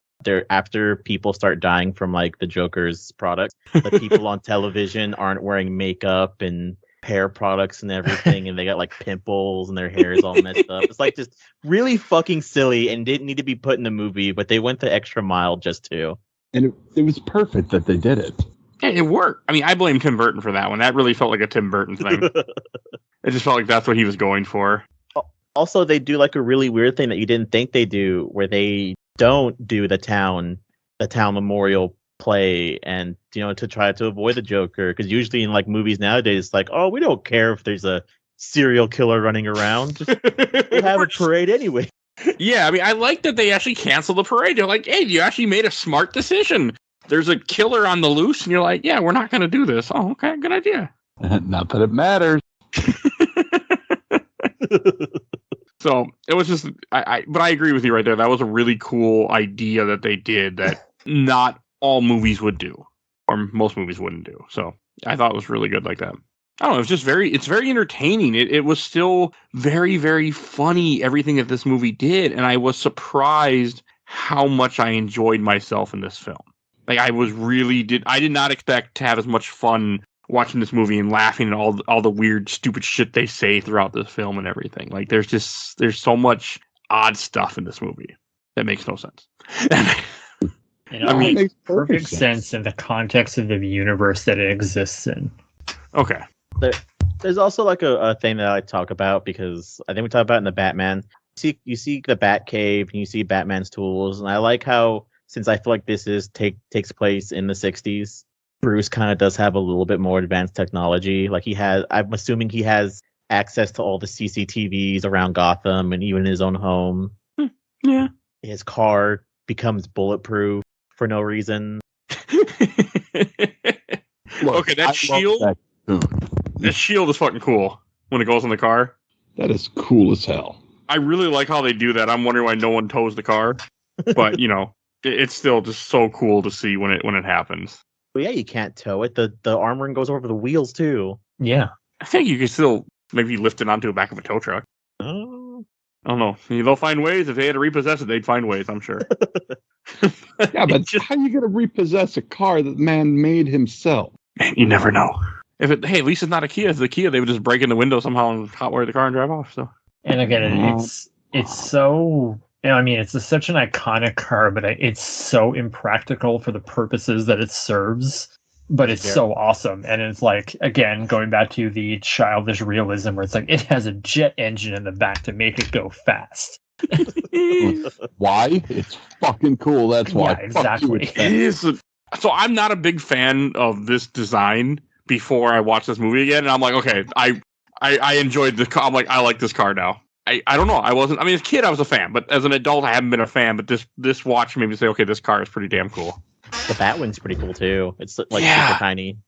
After people start dying from like the Joker's product, the people on television aren't wearing makeup and hair products and everything, and they got like pimples and their hair is all messed up. It's like just really fucking silly and didn't need to be put in the movie, but they went the extra mile just to. And it was perfect that they did it. Yeah, it worked. I mean, I blame Tim Burton for that one. That really felt like a Tim Burton thing. It just felt like that's what he was going for. Also, they do like a really weird thing that you didn't think they do, where they don't do the town memorial play, and to try to avoid the Joker, because usually in like movies nowadays, it's like, oh, we don't care if there's a serial killer running around, just we'll have a parade anyway. Yeah, I mean, I like that they actually canceled the parade. They're like, hey, you actually made a smart decision. There's a killer on the loose, and you're like, yeah, we're not going to do this. Oh, okay, good idea. Not that it matters. So it was just, but I agree with you right there. That was a really cool idea that they did that not all movies would do, or most movies wouldn't do. So I thought it was really good like that. I don't know. It's just it's very entertaining. It was still very, very funny, everything that this movie did. And I was surprised how much I enjoyed myself in this film. Like I did not expect to have as much fun watching this movie and laughing at all the weird, stupid shit they say throughout this film and everything. Like there's so much odd stuff in this movie that makes no sense. It makes perfect sense in the context of the universe that it exists in. Okay. There's also like a thing that I talk about, because I think we talked about in the Batman. You see the Batcave and you see Batman's tools, and I like how, since I feel like this takes place in the 60s, Bruce kind of does have a little bit more advanced technology. Like I'm assuming he has access to all the CCTVs around Gotham and even his own home. Yeah. His car becomes bulletproof for no reason. Okay, that shield. That shield is fucking cool when it goes in the car. That is cool as hell. I really like how they do that. I'm wondering why no one tows the car, but it's still just so cool to see when it happens. Well, yeah, you can't tow it. The armoring goes over the wheels too. Yeah, I think you can still maybe lift it onto the back of a tow truck. Oh, I don't know. They'll find ways. If they had to repossess it, they'd find ways, I'm sure. Yeah, but how are you going to repossess a car that man made himself? Man, you never know. Hey, at least it's not a Kia. If it's a Kia, they would just break in the window somehow and hotwire the car and drive off. So. And again, it's so. I mean, it's such an iconic car, but it's so impractical for the purposes that it serves. But it's so awesome. And it's like, again, going back to the childish realism where it's like, it has a jet engine in the back to make it go fast. Why? It's fucking cool. That's why. Yeah, exactly. So I'm not a big fan of this design before I watch this movie again. And I'm like, okay, I enjoyed the car. I'm like, I like this car now. I don't know. As a kid, I was a fan, but as an adult, I haven't been a fan. But this watch made me say, okay, this car is pretty damn cool. The Batwing's pretty cool too. It's like super tiny.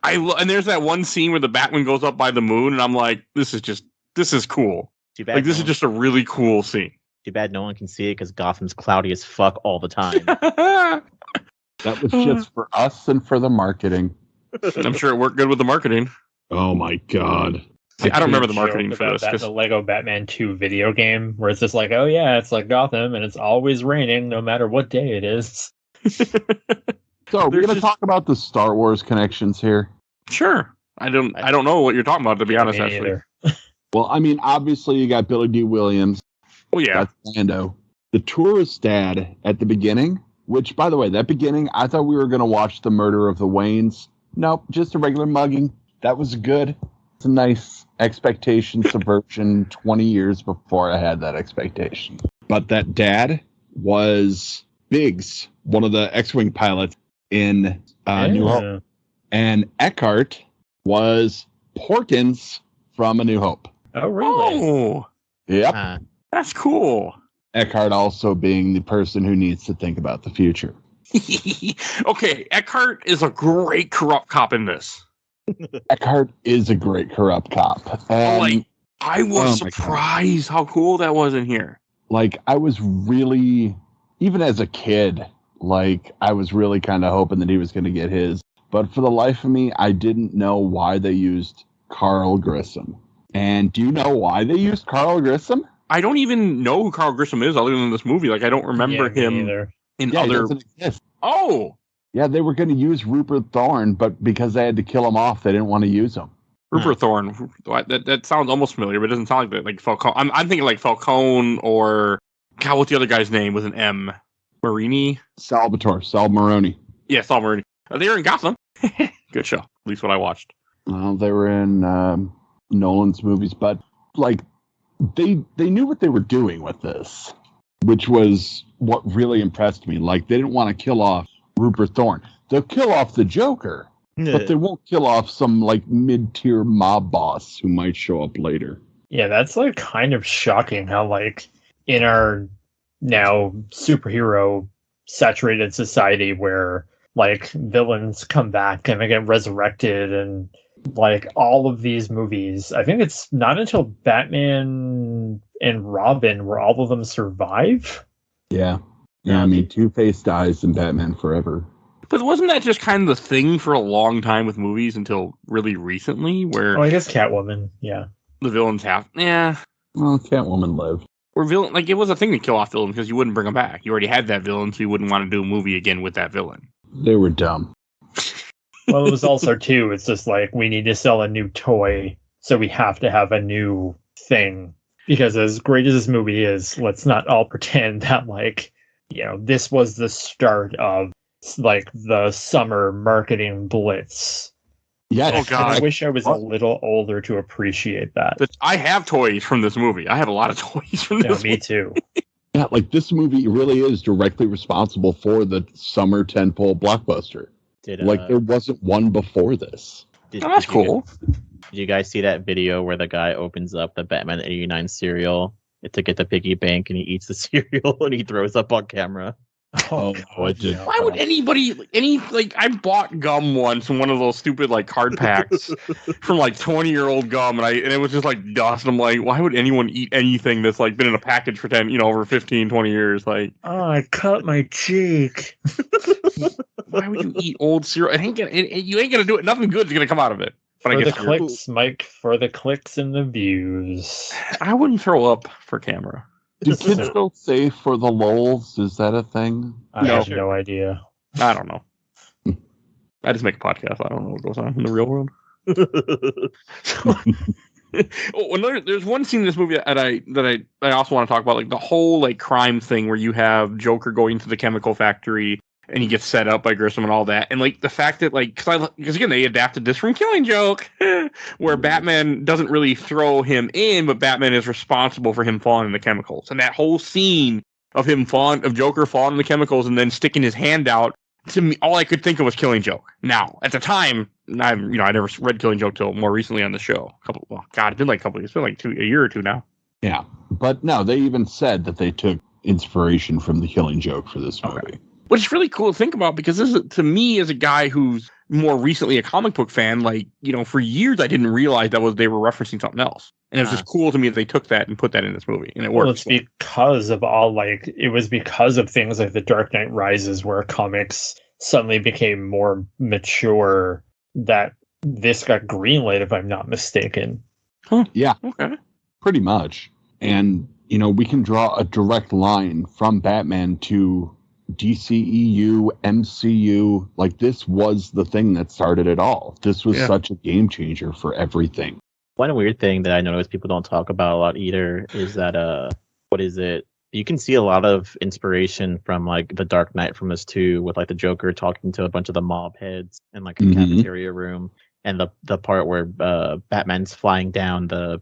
And there's that one scene where the Batwing goes up by the moon, and I'm like, this is cool. Too bad. Like this is just a really cool scene. Too bad no one can see it because Gotham's cloudy as fuck all the time. That was just for us and for the marketing. And I'm sure it worked good with the marketing. Oh my god. See, I don't remember the marketing for this. The Lego Batman 2 video game where it's just like, oh yeah, it's like Gotham and it's always raining no matter what day it is. So we're going to talk about the Star Wars connections here. Sure. I don't know what you're talking about, to be honest, Me actually. neither. Well, I mean, obviously you got Billy D. Williams. Oh, yeah. That's Lando. The tourist dad at the beginning, which, by the way, that beginning, I thought we were going to watch the murder of the Waynes. Nope, just a regular mugging. That was good. It's a nice expectation subversion 20 years before I had that expectation. But that dad was Biggs, one of the X-Wing pilots in New Hope. And Eckhart was Porkins from A New Hope. Oh, really? Oh, Yep. that's cool. Eckhart also being the person who needs to think about the future. Okay, Eckhart is a great corrupt cop in this. Eckhart is a great corrupt cop. And I was surprised how cool that was in here. Like, I was really, even as a kid, like, I was really kind of hoping that he was going to get his. But for the life of me, I didn't know why they used Carl Grissom. And do you know why they used Carl Grissom? I don't even know who Carl Grissom is other than this movie. Like, I don't remember him in other... He doesn't exist. Oh! Yeah, they were going to use Rupert Thorne, but because they had to kill him off, they didn't want to use him. Rupert Thorne. That sounds almost familiar, but it doesn't sound like that. Like Falcone. I'm thinking like Falcone or... God, what's the other guy's name with an M? Marini? Sal Maroni. Yeah, Sal Maroni. They were in Gotham. Good show. At least what I watched. They were in Nolan's movies, but like they knew what they were doing with this, which was what really impressed me. Like, they didn't want to kill off Rupert Thorne. They'll kill off the Joker, but they won't kill off some like mid-tier mob boss who might show up later. Yeah, that's like kind of shocking how like in our now superhero saturated society where like villains come back and they get resurrected and like all of these movies, I think it's not until Batman and Robin where all of them survive. Yeah. I mean, Two-Face dies in Batman Forever. But wasn't that just kind of the thing for a long time with movies until really recently, where I guess Catwoman, yeah. The villains have... Yeah. Well, Catwoman lived. Or villain, like, it was a thing to kill off villains because you wouldn't bring them back. You already had that villain, so you wouldn't want to do a movie again with that villain. They were dumb. Well, it was also, too, it's just like, we need to sell a new toy, so we have to have a new thing. Because as great as this movie is, let's not all pretend that, like, you know, this was the start of, like, the summer marketing blitz. Yes. Oh, God. I wish I was a little older to appreciate that. But I have toys from this movie. I have a lot of toys from this movie. Me too. Yeah, like, this movie really is directly responsible for the summer tentpole blockbuster. Like, there wasn't one before this. That's cool. Did you guys see that video where the guy opens up the Batman 89 cereal to get the piggy bank and he eats the cereal and he throws up on camera? Oh, I did. Why would anybody, I bought gum once in one of those stupid, like, card packs from, like, 20-year-old gum, and it was just, like, dust, and I'm like, why would anyone eat anything that's, like, been in a package for 10, over 15, 20 years, like... Oh, I cut my cheek. Why would you eat old cereal? You ain't gonna do it. Nothing good's gonna come out of it. But For I the guess clicks, Mike, for the clicks and the views. I wouldn't throw up for camera. Do kids feel safe for the lulz? Is that a thing? I have no idea. I don't know. I just make a podcast. I don't know what goes on in the real world. There's one scene in this movie that I also want to talk about, like the whole like crime thing where you have Joker going to the chemical factory and he gets set up by Grissom and all that, and like the fact that like because again they adapted this from Killing Joke, where Batman doesn't really throw him in, but Batman is responsible for him falling in the chemicals, and that whole scene of Joker falling in the chemicals and then sticking his hand out. To me, all I could think of was Killing Joke. Now, at the time, I never read Killing Joke till more recently on the show. It's been like a couple. It's been like a year or two now. Yeah, but no, they even said that they took inspiration from the Killing Joke for this movie. Okay. Which is really cool to think about because this is, to me, as a guy who's more recently a comic book fan, like, for years I didn't realize they were referencing something else. And it was just cool to me that they took that and put that in this movie. And it worked. Well, it's because of it was because of things like The Dark Knight Rises where comics suddenly became more mature that this got greenlit, if I'm not mistaken. Huh. Yeah. Okay. Pretty much. And, we can draw a direct line from Batman to DCEU, MCU, like this was the thing that started it all. This was such a game changer for everything. One weird thing that I noticed people don't talk about a lot either is that what is it? You can see a lot of inspiration from like The Dark Knight from this too, with like the Joker talking to a bunch of the mob heads in like a cafeteria room, and the part where Batman's flying down the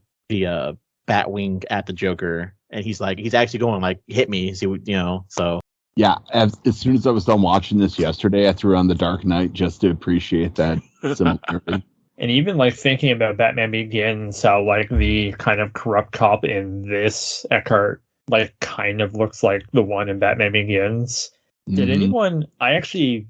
Batwing at the Joker, and he's actually going like, hit me, see what, so. Yeah, as soon as I was done watching this yesterday, I threw on The Dark Knight just to appreciate that similarity. And even like thinking about Batman Begins, how like the kind of corrupt cop in this Eckhart like kind of looks like the one in Batman Begins. Did anyone? I actually,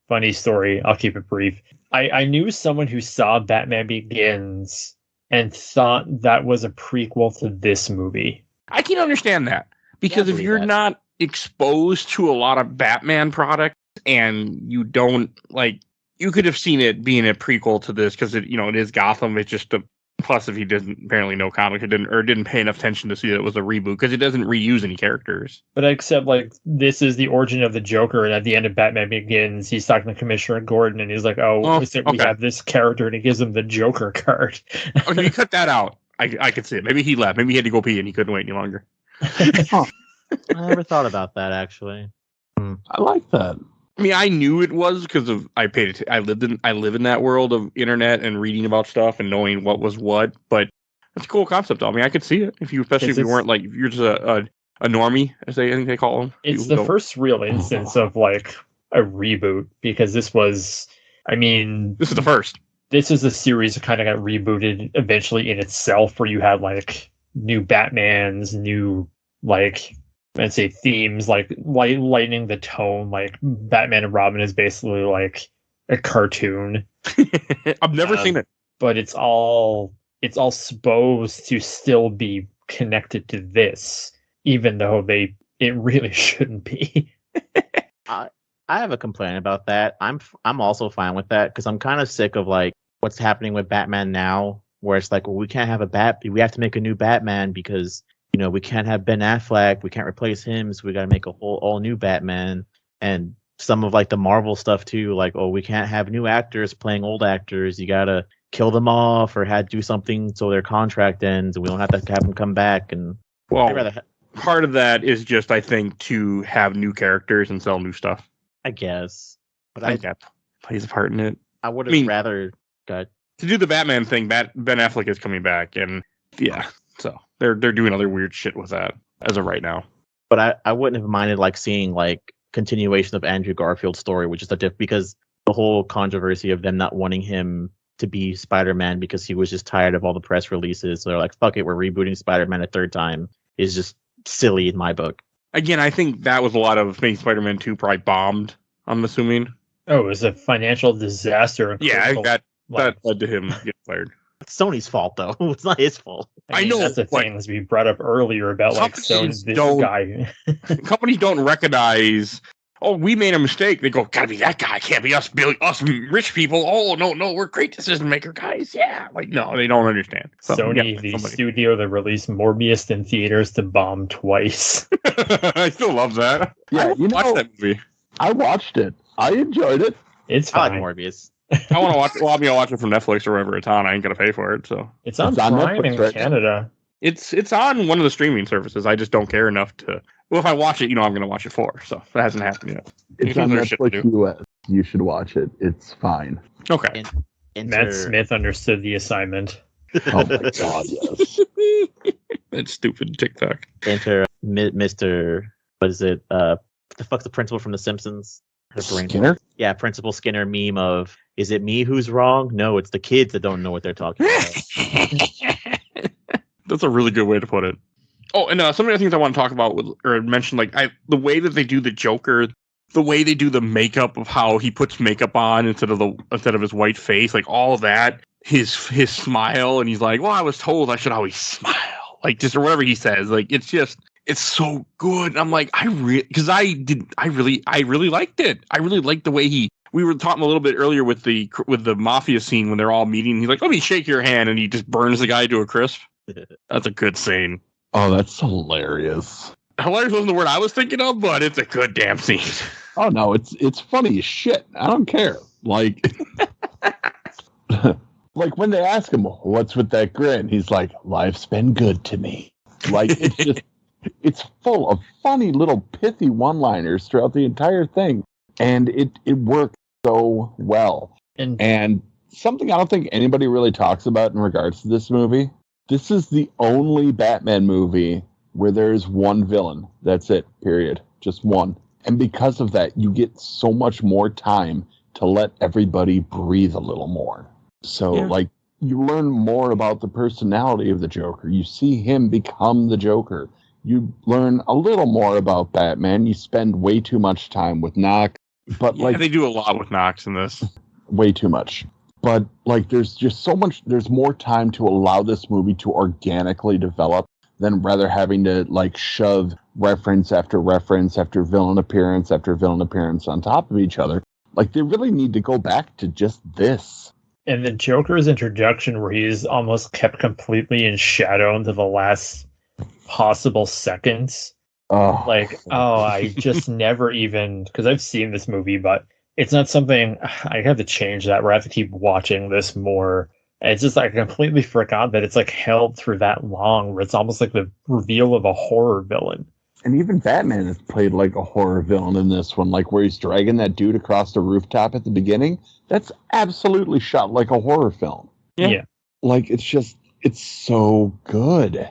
funny story. I'll keep it brief. I knew someone who saw Batman Begins and thought that was a prequel to this movie. I can understand that because if you're not exposed to a lot of Batman products and you don't like, you could have seen it being a prequel to this because it is Gotham. It's just a plus if he doesn't apparently know comics, didn't pay enough attention to see that it was a reboot because it doesn't reuse any characters. But except like this is the origin of the Joker, and at the end of Batman Begins, he's talking to Commissioner Gordon, and he's like, we have this character, and he gives him the Joker card. Oh, you cut that out. I could see it. Maybe he left. Maybe he had to go pee and he couldn't wait any longer. I never thought about that actually. I like that. I mean, I knew it was because of I live in that world of internet and reading about stuff and knowing what was what. But that's a cool concept. I mean, I could see it especially if you weren't like if you're just a normie, as they call them. It's the first real instance of like a reboot because this was. I mean, this is the first. This is a series that kind of got rebooted eventually in itself, where you had like new Batmans, new like. I'd say themes like lightening the tone. Like Batman and Robin is basically like a cartoon. I've never seen it, but it's all supposed to still be connected to this, even though it really shouldn't be. I have a complaint about that. I'm also fine with that because I'm kind of sick of like what's happening with Batman now, where it's like, well, we can't have we have to make a new Batman because. We can't have Ben Affleck. We can't replace him, so we got to make a whole all new Batman. And some of like the Marvel stuff too, like, oh, we can't have new actors playing old actors. You got to kill them off or do something so their contract ends, and we don't have to have them come back. And part of that is just I think to have new characters and sell new stuff. I guess, but I think that plays a part in it. I would have rather to do the Batman thing. Ben Affleck is coming back, and so. They're doing other weird shit with that as of right now. But I wouldn't have minded like seeing like continuation of Andrew Garfield's story, which is because the whole controversy of them not wanting him to be Spider-Man because he was just tired of all the press releases. So they're like, fuck it, we're rebooting Spider-Man a third time is just silly in my book. Again, I think that was a lot of making Spider-Man 2 probably bombed, I'm assuming. Oh, it was a financial disaster. Yeah, I think that led to him getting fired. It's Sony's fault, though. It's not his fault. I know that's the thing as we brought up earlier about like Sony's this guy. Companies don't recognize. Oh, we made a mistake. They go, gotta be that guy. Can't be us rich people. Oh no, we're great decision maker guys. Yeah, like no, they don't understand. So, Sony, the studio that released Morbius in theaters to bomb twice. I still love that. Yeah, watched that movie. I watched it. I enjoyed it. It's fine. I like Morbius. I want to watch. Well, I'll watch it from Netflix or wherever it's on. I ain't gonna pay for it, so it's on Prime Netflix, in right? Canada. It's on one of the streaming services. I just don't care enough to. Well, if I watch it, I'm gonna watch it for. So that hasn't happened yet. It's on Netflix US. You should watch it. It's fine. Okay. Matt Smith understood the assignment. Oh my god, yes. That stupid TikTok. Enter Mr. What is it? The fuck's the principal from The Simpsons? Skinner? Yeah, Principal Skinner meme of, is it me who's wrong? No, it's the kids that don't know what they're talking about. That's a really good way to put it. Oh, and some of the things I want to talk about or mention, like the way that they do the Joker, the way they do the makeup of how he puts makeup on instead of his white face, like all of that, his smile, and he's like, well, I was told I should always smile, like just or whatever he says, like it's so good. I'm like, I really liked it. I really liked the way we were talking a little bit earlier with the mafia scene when they're all meeting. He's like, let me shake your hand, and he just burns the guy to a crisp. That's a good scene. Oh, that's hilarious. Hilarious wasn't the word I was thinking of, but it's a good damn scene. Oh no, it's funny as shit. I don't care. Like, like when they ask him, "What's with that grin?" He's like, "Life's been good to me." Like it's just, it's full of funny little pithy one-liners throughout the entire thing, and it works so well. And something I don't think anybody really talks about in regards to this movie. This is the only Batman movie where there's one villain. That's it. Period. Just one. And because of that, you get so much more time to let everybody breathe a little more. So, like, you learn more about the personality of the Joker. You see him become the Joker. You learn a little more about Batman. You spend way too much time with Knox. But, like, they do a lot with Knox in this. Way too much. But, like, there's just so much, there's more time to allow this movie to organically develop than rather having to, like, shove reference after villain appearance after villain appearance on top of each other. Like, they really need to go back to just this. And the Joker's introduction, where he's almost kept completely in shadow into the last possible seconds. I just never even, because I've seen this movie, but it's not something, I have to change that, where I have to keep watching this more. And it's just, I completely forgot that it's like held through that long, where it's almost like the reveal of a horror villain. And even Batman has played like a horror villain in this one, like where he's dragging that dude across the rooftop at the beginning. That's absolutely shot like a horror film. Yeah. Like, it's so good.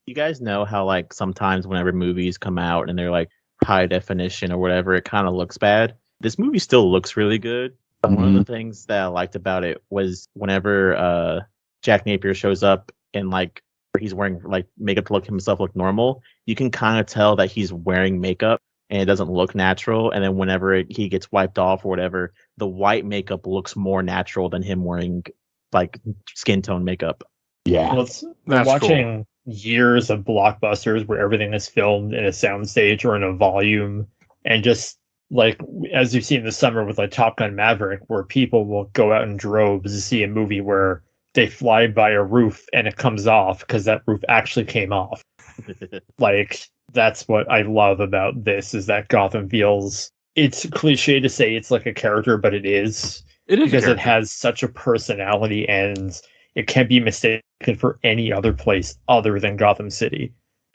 You guys know how, like, sometimes whenever movies come out and they're like high definition or whatever, it kind of looks bad. This movie still looks really good. One of the things that I liked about it was whenever Jack Napier shows up and, like, he's wearing, like, makeup to look normal, you can kind of tell that he's wearing makeup and it doesn't look natural. And then whenever he gets wiped off or whatever, the white makeup looks more natural than him wearing, like, skin tone makeup. Yeah. Well, we're watching years of blockbusters where everything is filmed in a soundstage or in a volume, and just like, as you've seen this summer with, like, Top Gun Maverick, where people will go out in droves to see a movie where they fly by a roof and it comes off because that roof actually came off. Like, that's what I love about this, is that Gotham feels, it's cliche to say it's like a character, but it is. It is because it has such a personality, and it can't be mistaken for any other place other than Gotham City.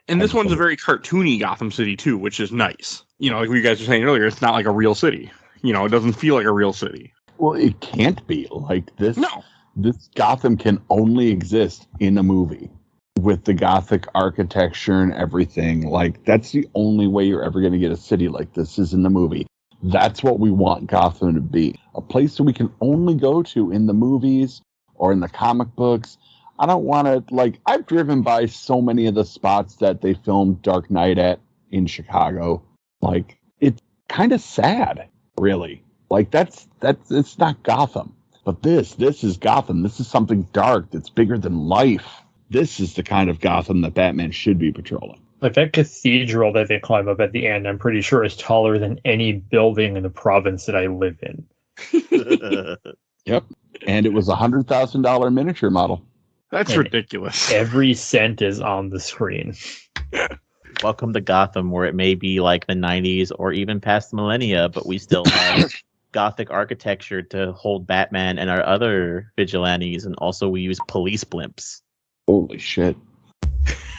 And this one's a very cartoony Gotham City, too, which is nice. You know, like you guys were saying earlier, it's not like a real city. You know, it doesn't feel like a real city. Well, it can't be. Like, this. No. This Gotham can only exist in a movie with the Gothic architecture and everything. Like, that's the only way you're ever going to get a city like this, is in the movie. That's what we want Gotham to be. A place that we can only go to in the movies or in the comic books. I don't want to, like, I've driven by so many of the spots that they filmed Dark Knight at in Chicago. Like, it's kind of sad, really. Like, that's it's not Gotham. But this is Gotham. This is something dark that's bigger than life. This is the kind of Gotham that Batman should be patrolling. Like, that cathedral that they climb up at the end, I'm pretty sure is taller than any building in the province that I live in. Yep. And it was a $100,000 miniature model. That's ridiculous. Every cent is on the screen. Welcome to Gotham, where it may be like the 90s or even past the millennia, but we still have Gothic architecture to hold Batman and our other vigilantes, and also we use police blimps. Holy shit.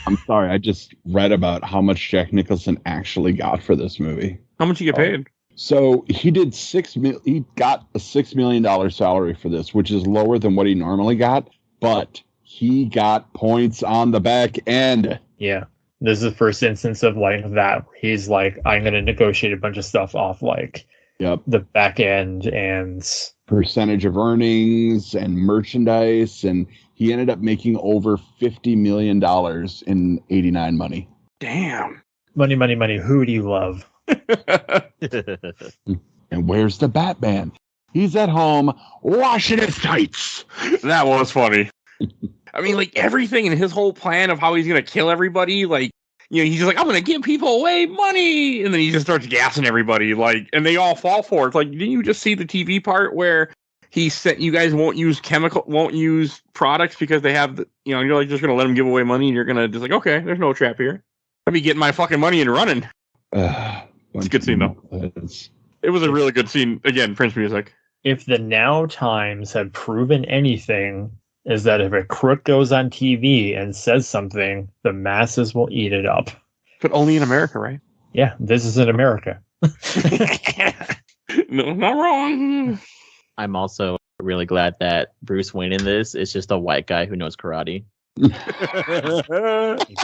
I'm sorry, I just read about how much Jack Nicholson actually got for this movie. How much you get paid? So he did he got a $6 million salary for this, which is lower than what he normally got, but he got points on the back end. Yeah. This is the first instance of, like, that. He's like, I'm going to negotiate a bunch of stuff off, like, the back end and percentage of earnings and merchandise, and he ended up making over $50 million in 89 money. Damn. Money, money, money. Who do you love? And where's the Batman? He's at home washing his tights. That was funny. I mean, like, everything in his whole plan of how he's going to kill everybody, like, you know, he's just like, I'm going to give people away money. And then he just starts gassing everybody, like, and they all fall for it. It's like, didn't you just see the TV part where he said you guys won't use products because they have, you're like just going to let them give away money, and you're going to just like, okay, there's no trap here. I'd be getting my fucking money and running. It's a good scene, though. It was a really good scene. Again, Prince music. If the Now Times have proven anything, is that if a crook goes on TV and says something, the masses will eat it up. But only in America, right? Yeah, this is in America. No, not wrong. I'm also really glad that Bruce Wayne in this is just a white guy who knows karate. He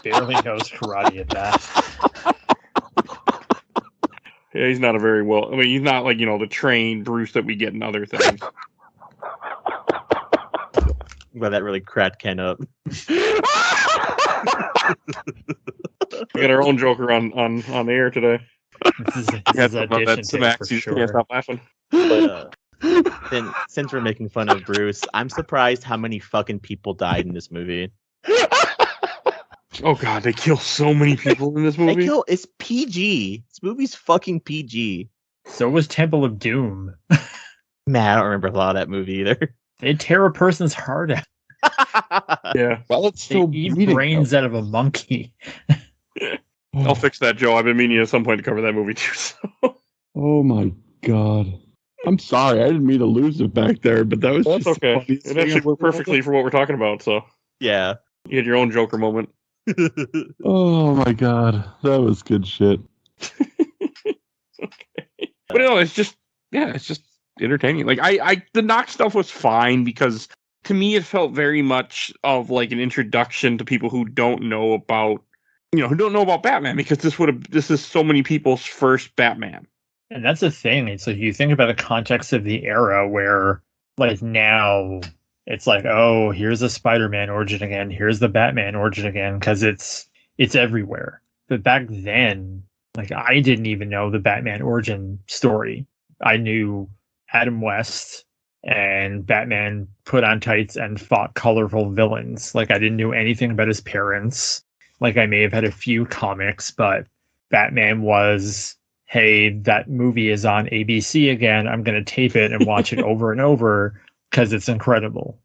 barely knows karate at that. Yeah, he's not a very well. I mean, he's not like, the trained Bruce that we get in other things. Well, that really cracked Ken up. We got our own Joker on air today. This is audition tape for sure. Can't stop laughing. But since we're making fun of Bruce, I'm surprised how many fucking people died in this movie. Oh god, they kill so many people in this movie. It's PG. This movie's fucking PG. So was Temple of Doom. Man, I don't remember a lot of that movie either. They tear a person's heart out. Yeah. Well, it's They still eat bleeding, brains though. out of a monkey. I'll fix that, Joe. I've been meaning at some point to cover that movie too. So. Oh my god. I'm sorry, I didn't mean to lose it back there, but that was That's just okay. the funniest It thing actually I've worked ever perfectly for what we're talking about. So Yeah. you had your own Joker moment. heard. Oh my god, that was good shit. But it's just entertaining. Like the knock stuff was fine because to me it felt very much of like an introduction to people who don't know about Batman, because this is so many people's first Batman. And that's the thing. It's like you think about the context of the era where, like, now it's like, oh, here's the Spider-Man origin again. Here's the Batman origin again, because it's everywhere. But back then, like, I didn't even know the Batman origin story. I knew Adam West and Batman put on tights and fought colorful villains. Like, I didn't know anything about his parents. Like, I may have had a few comics, but Batman was, hey, that movie is on ABC again. I'm going to tape it and watch it over and over because it's incredible.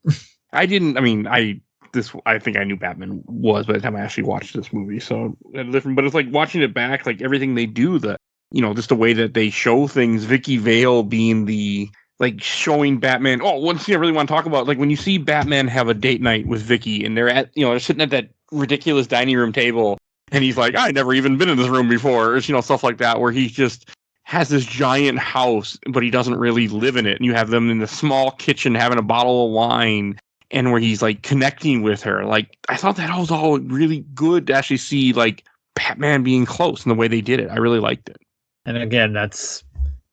I think I knew Batman was by the time I actually watched this movie. So different, but it's like watching it back, like everything they do, just the way that they show things. Vicky Vale being the like showing Batman. Oh, one thing I really want to talk about, like when you see Batman have a date night with Vicky, and they're sitting at that ridiculous dining room table, and he's like, I never even been in this room before, or, stuff like that, where he just has this giant house, but he doesn't really live in it. And you have them in the small kitchen having a bottle of wine, and where he's like connecting with her. Like, I thought that was all really good to actually see like Batman being close and the way they did it. I really liked it. And again, that's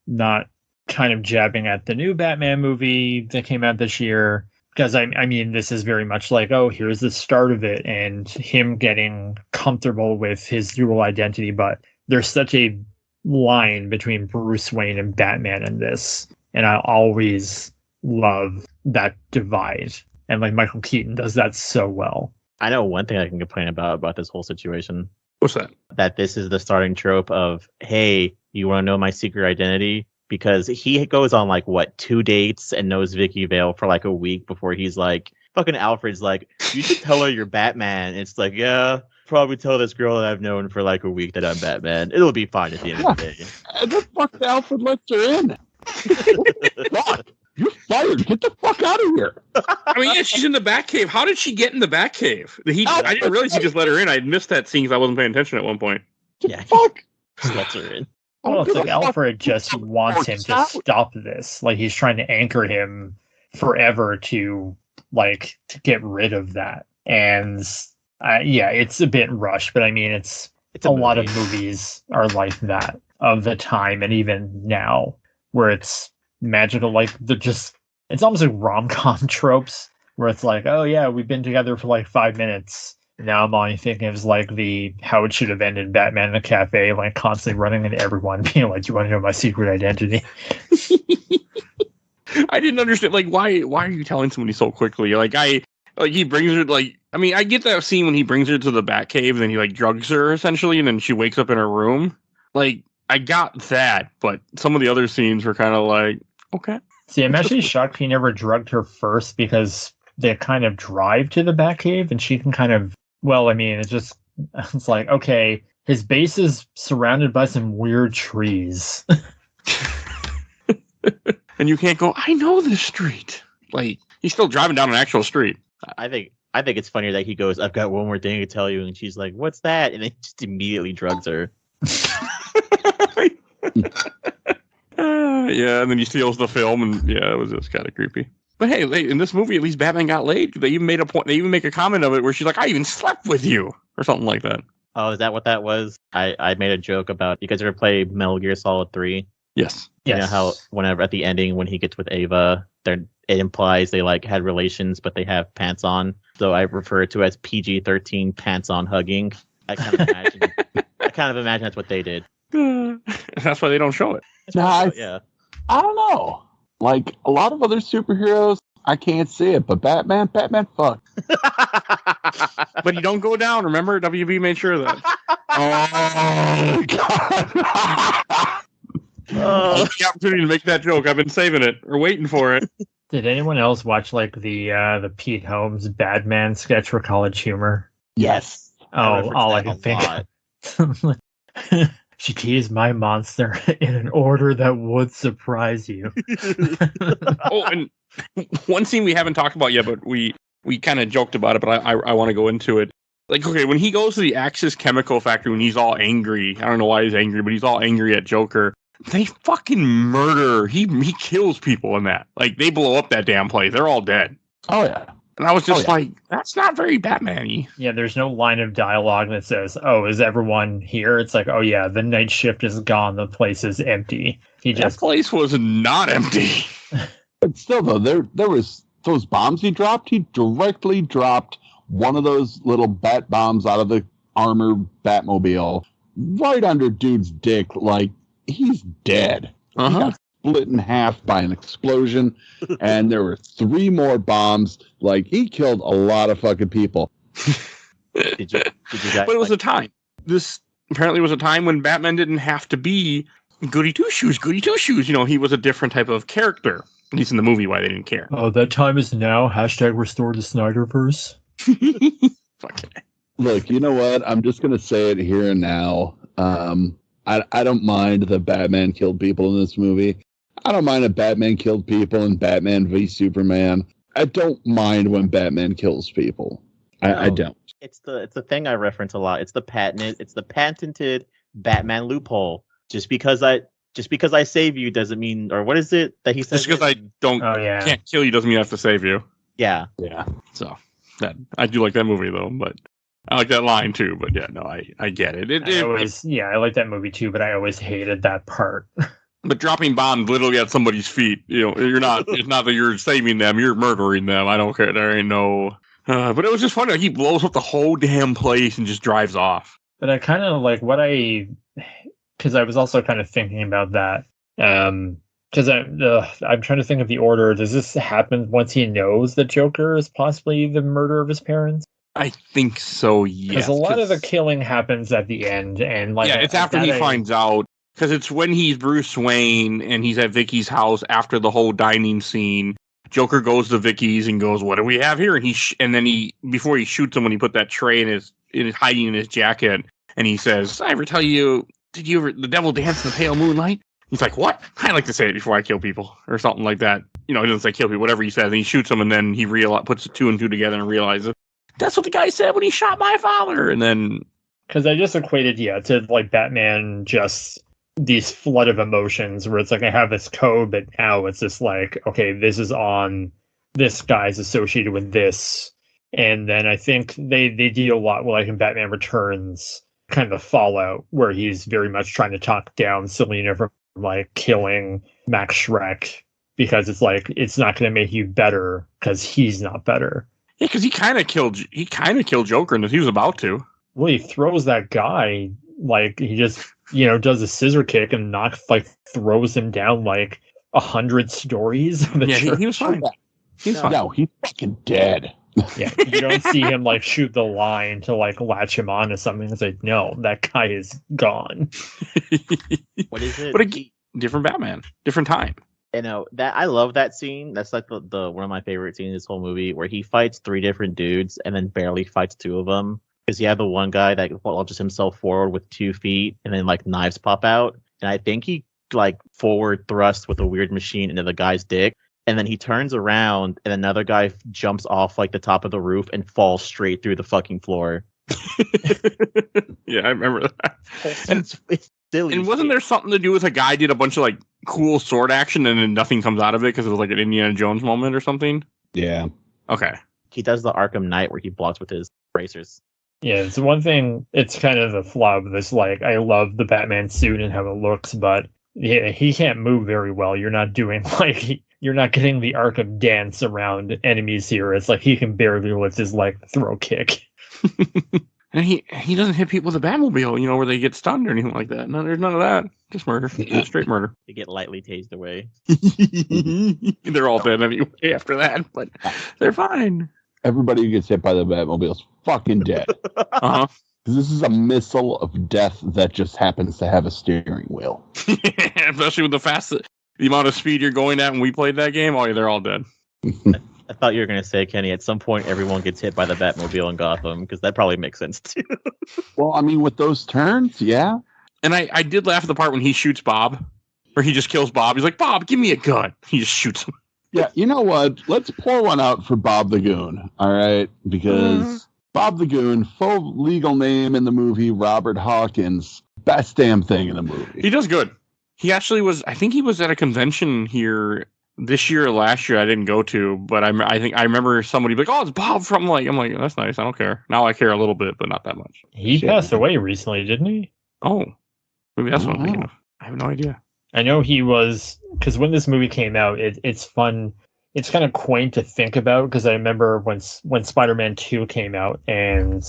not kind of jabbing at the new Batman movie that came out this year. Because, I mean, this is very much like, oh, here's the start of it and him getting comfortable with his dual identity. But there's such a line between Bruce Wayne and Batman in this. And I always love that divide. And, like, Michael Keaton does that so well. I know one thing I can complain about this whole situation. What's that? That this is the starting trope of, hey, you want to know my secret identity? Because he goes on like 2 dates and knows Vicky Vale for like a week before he's like, fucking Alfred's like, you should tell her you're Batman. And it's like, yeah, probably tell this girl that I've known for like a week that I'm Batman. It'll be fine at the end of the day. And the fuck Alfred lets her in. Fuck, you're fired. Get the fuck out of here. I mean, yeah, she's in the Batcave. How did she get in the Batcave? I didn't realize he just let her in. I missed that scene because I wasn't paying attention at one point. Yeah, Fuck. he lets her in. Well, it's like Alfred just wants him to stop this. Like, he's trying to anchor him forever to get rid of that. And yeah, it's a bit rushed, but I mean, it's a lot of movies are like that of the time and even now, where it's magical. Like, it's almost like rom-com tropes where it's like, oh yeah, we've been together for like 5 minutes. Now I'm only thinking of like how it should have ended, Batman in a cafe, like constantly running into everyone, being like, "You want to know my secret identity?" I didn't understand, like, why are you telling somebody so quickly? He brings her, like, I mean, I get that scene when he brings her to the Batcave, and then he like drugs her essentially, and then she wakes up in her room. Like, I got that, but some of the other scenes were kind of like, okay. See, I'm actually shocked he never drugged her first, because they kind of drive to the Batcave, and she can kind of, well, I mean, it's like, okay, His base is surrounded by some weird trees. And you can't go, I know this street. Like, he's still driving down an actual street. I think it's funnier that he goes, I've got one more thing to tell you, and she's like, what's that? And then he just immediately drugs her. Yeah, and then he steals the film, and yeah, it was just kind of creepy. But hey, in this movie, at least Batman got laid. They even made a point. They even make a comment of it where she's like, "I even slept with you," or something like that. Oh, is that what that was? I made a joke about, you guys ever play Metal Gear Solid 3? Yes. You know how whenever at the ending when he gets with Ava, it implies they like had relations, but they have pants on. So I refer to it as PG-13 pants on hugging. I kind of imagine that's what they did. That's why they don't show it. Yeah. I don't know. Like a lot of other superheroes, I can't see it, but Batman fuck. But you don't go down. Remember, WB made sure of that. Oh God. The opportunity to make that joke. I've been saving it or waiting for it. Did anyone else watch like the Pete Holmes Batman sketch for College Humor? Yes. Oh, all I can think. She teased my monster in an order that would surprise you. Oh, and one scene we haven't talked about yet, but we kind of joked about it, but I want to go into it. Like, okay, when he goes to the Axis chemical factory, when he's all angry, I don't know why he's angry, but he's all angry at Joker. They fucking murder. He kills people in that. Like, they blow up that damn place. They're all dead. Oh yeah. And I was just like, that's not very Batman-y. Yeah, there's no line of dialogue that says, "Oh, is everyone here?" It's like, "Oh yeah, the night shift is gone. The place is empty." That place was not empty. But still, though, there was those bombs he dropped. He directly dropped one of those little bat bombs out of the armored Batmobile right under dude's dick. Like, he's dead. He got split in half by an explosion, and there were 3 more bombs. Like, he killed a lot of fucking people. Did you guys, but it was a time. This apparently was a time when Batman didn't have to be goody two shoes. You know, he was a different type of character. At least in the movie, why they didn't care. Oh, that time is now. # restore the Snyderverse. Fuck it. Look, you know what? I'm just gonna say it here and now. I don't mind that Batman killed people in this movie. I don't mind that Batman killed people in Batman v Superman. I don't mind when Batman kills people. I don't. It's the thing I reference a lot. It's the patented Batman loophole. Just because I save you doesn't mean, or what is it that he says? Just because I can't kill you doesn't mean I have to save you. Yeah. So I do like that movie though, but I like that line too. But yeah, no, I get it. I like that movie too, but I always hated that part. But dropping bombs literally at somebody's feet, you know, you're not. It's not that you're saving them; you're murdering them. I don't care. There ain't no. But it was just funny. Like, he blows up the whole damn place and just drives off. But I kind of like because I was also kind of thinking about that. Because I'm trying to think of the order. Does this happen once he knows that Joker is possibly the murderer of his parents? I think so. Yes. Because a lot of the killing happens at the end, and like it's after he finds out. Because it's when he's Bruce Wayne and he's at Vicky's house after the whole dining scene. Joker goes to Vicky's and goes, "What do we have here?" And then before he shoots him, when he put that tray in hiding in his jacket, and he says, "I ever tell you, did you ever the devil dance in the pale moonlight?" He's like, "What?" I like to say it before I kill people or something like that. You know, he doesn't say kill people, whatever he says, and he shoots him, and then he puts the 2 and 2 together and realizes that's what the guy said when he shot my father. And then because I just equated to like Batman just these flood of emotions where it's like I have this code, but now it's just like, okay, this is on this guy's associated with this. And then I think they deal a lot with, like, in Batman Returns, kind of Fallout, where he's very much trying to talk down Selina from like killing Max Schreck, because it's like it's not going to make you better because he's not better. Yeah, because he kind of killed Joker, and he was about to. Well, he throws that guy, like, he just does a scissor kick and throws him down like 100 stories. He was fine. He's fine. No, he's fucking dead. Yeah, you don't see him like shoot the line to like latch him on to something. It's like, no, that guy is gone. What is it? But a different Batman, different time. You know that I love that scene. That's like the one of my favorite scenes in this whole movie, where he fights 3 different dudes and then barely fights 2 of them. Because you have the one guy that launches himself forward with 2 feet, and then like knives pop out, and I think he like forward thrust with a weird machine into the guy's dick, and then he turns around, and another guy jumps off like the top of the roof and falls straight through the fucking floor. Yeah, I remember that. And It's silly. And wasn't there something to do with a guy did a bunch of like cool sword action and then nothing comes out of it because it was like an Indiana Jones moment or something? Yeah. Okay. He does the Arkham Knight where he blocks with his bracers. Yeah, it's one thing. It's kind of the flaw of this. Like, I love the Batman suit and how it looks, but yeah, he can't move very well. You're not doing you're not getting the Arkham dance around enemies here. It's like he can barely lift his leg to throw a kick. And he doesn't hit people with a Batmobile, you know, where they get stunned or anything like that. No, there's none of that. Just murder. Straight murder. They get lightly tased away. They're all dead anyway after that, but they're fine. Everybody who gets hit by the Batmobile is fucking dead. Uh-huh. This is a missile of death that just happens to have a steering wheel. Especially with the amount of speed you're going at when we played that game. Oh, yeah, they're all dead. I thought you were going to say, Kenny, at some point everyone gets hit by the Batmobile in Gotham, because that probably makes sense too. Well, I mean, with those turns, yeah. And I did laugh at the part when he shoots Bob, or he just kills Bob. He's like, Bob, give me a gun. He just shoots him. Yeah, you know what? Let's pour one out for Bob the Goon, all right? Because Bob the Goon, full legal name in the movie, Robert Hawkins, best damn thing in the movie. He does good. He actually was, I think he was at a convention here this year or last year I didn't go to, but I think I remember somebody be like, oh, it's Bob from I'm like, that's nice. I don't care. Now I care a little bit, but not that much. He passed away recently, didn't he? Oh, maybe that's what I'm thinking of. I have no idea. I know he was, because when this movie came out, it's fun. It's kind of quaint to think about, because I remember when Spider-Man 2 came out and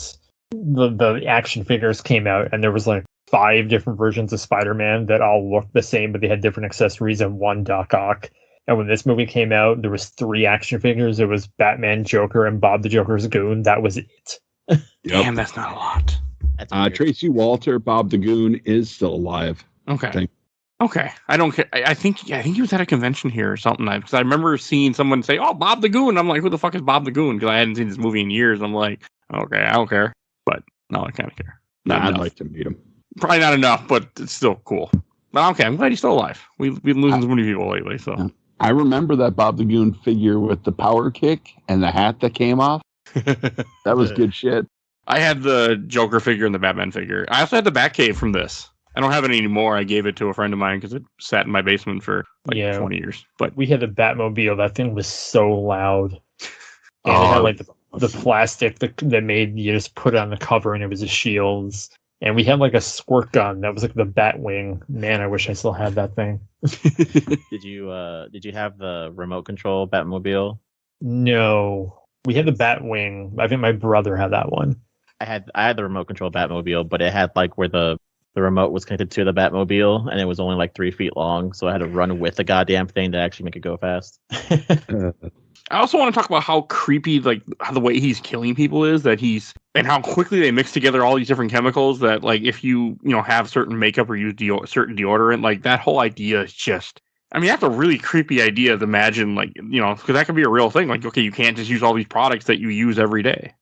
the action figures came out, and there was like 5 different versions of Spider-Man that all looked the same, but they had different accessories and one Doc Ock. And when this movie came out, there was 3 action figures. It was Batman, Joker, and Bob the Joker's Goon. That was it. Damn, that's not a lot. That's weird. Tracy Walter, Bob the Goon, is still alive. Okay. Okay. I don't care. I think he was at a convention here or something. Because I remember seeing someone say, oh, Bob the Goon. I'm like, who the fuck is Bob the Goon? Because I hadn't seen this movie in years. I'm like, okay, I don't care. But no, I kind of care. I'd like to meet him. Probably not enough, but it's still cool. But okay, I'm glad he's still alive. We've been losing so many people lately, so. I remember that Bob the Goon figure with the power kick and the hat that came off. That was good shit. I had the Joker figure and the Batman figure. I also had the Batcave from this. I don't have it anymore. I gave it to a friend of mine because it sat in my basement for 20 years. But we had the Batmobile. That thing was so loud. And it had like the plastic that made you just put it on the cover and it was a shields. And we had like a squirt gun that was like the Batwing. Man, I wish I still had that thing. Did you have the remote control Batmobile? No. We had the Batwing. I think my brother had that one. I had the remote control Batmobile, but it had like where the remote was connected to the Batmobile, and it was only like 3 feet long, so I had to run with the goddamn thing to actually make it go fast. I also want to talk about how creepy, like, the way he's killing people is, and how quickly they mix together all these different chemicals that, like, if you have certain makeup or use certain deodorant, like, that whole idea is just, I mean, that's a really creepy idea to imagine, like, because that could be a real thing. Like, okay, you can't just use all these products that you use every day.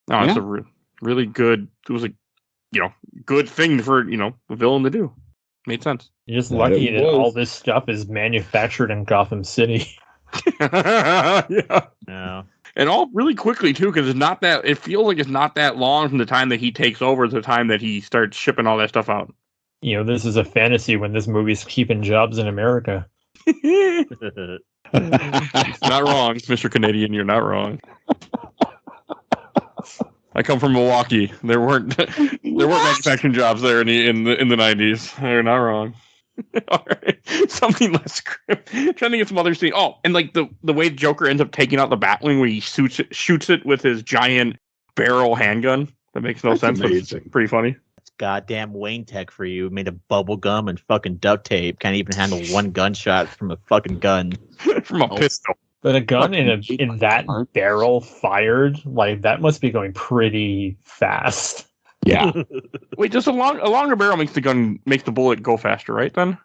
No, it's a really good, it was a, good thing for, a villain to do. Made sense. You're just lucky that all this stuff is manufactured in Gotham City. Yeah. And all really quickly too, because it feels like it's not that long from the time that he takes over to the time that he starts shipping all that stuff out. This is a fantasy when this movie's keeping jobs in America. Not wrong, Mr. Canadian. You're not wrong. I come from Milwaukee. There weren't manufacturing jobs there in the 90s. They're not wrong. All right, something less grim. Trying to get some other scene. Oh, and like the way Joker ends up taking out the Batwing, where he shoots it with his giant barrel handgun. That makes no sense. But it's pretty funny. That's goddamn Wayne Tech for you. Made of bubble gum and fucking duct tape. Can't even handle one gunshot from a fucking gun. From a pistol. But a gun in that barrel fired, like, that must be going pretty fast. Yeah. Wait, just a longer barrel makes the bullet go faster, right? Then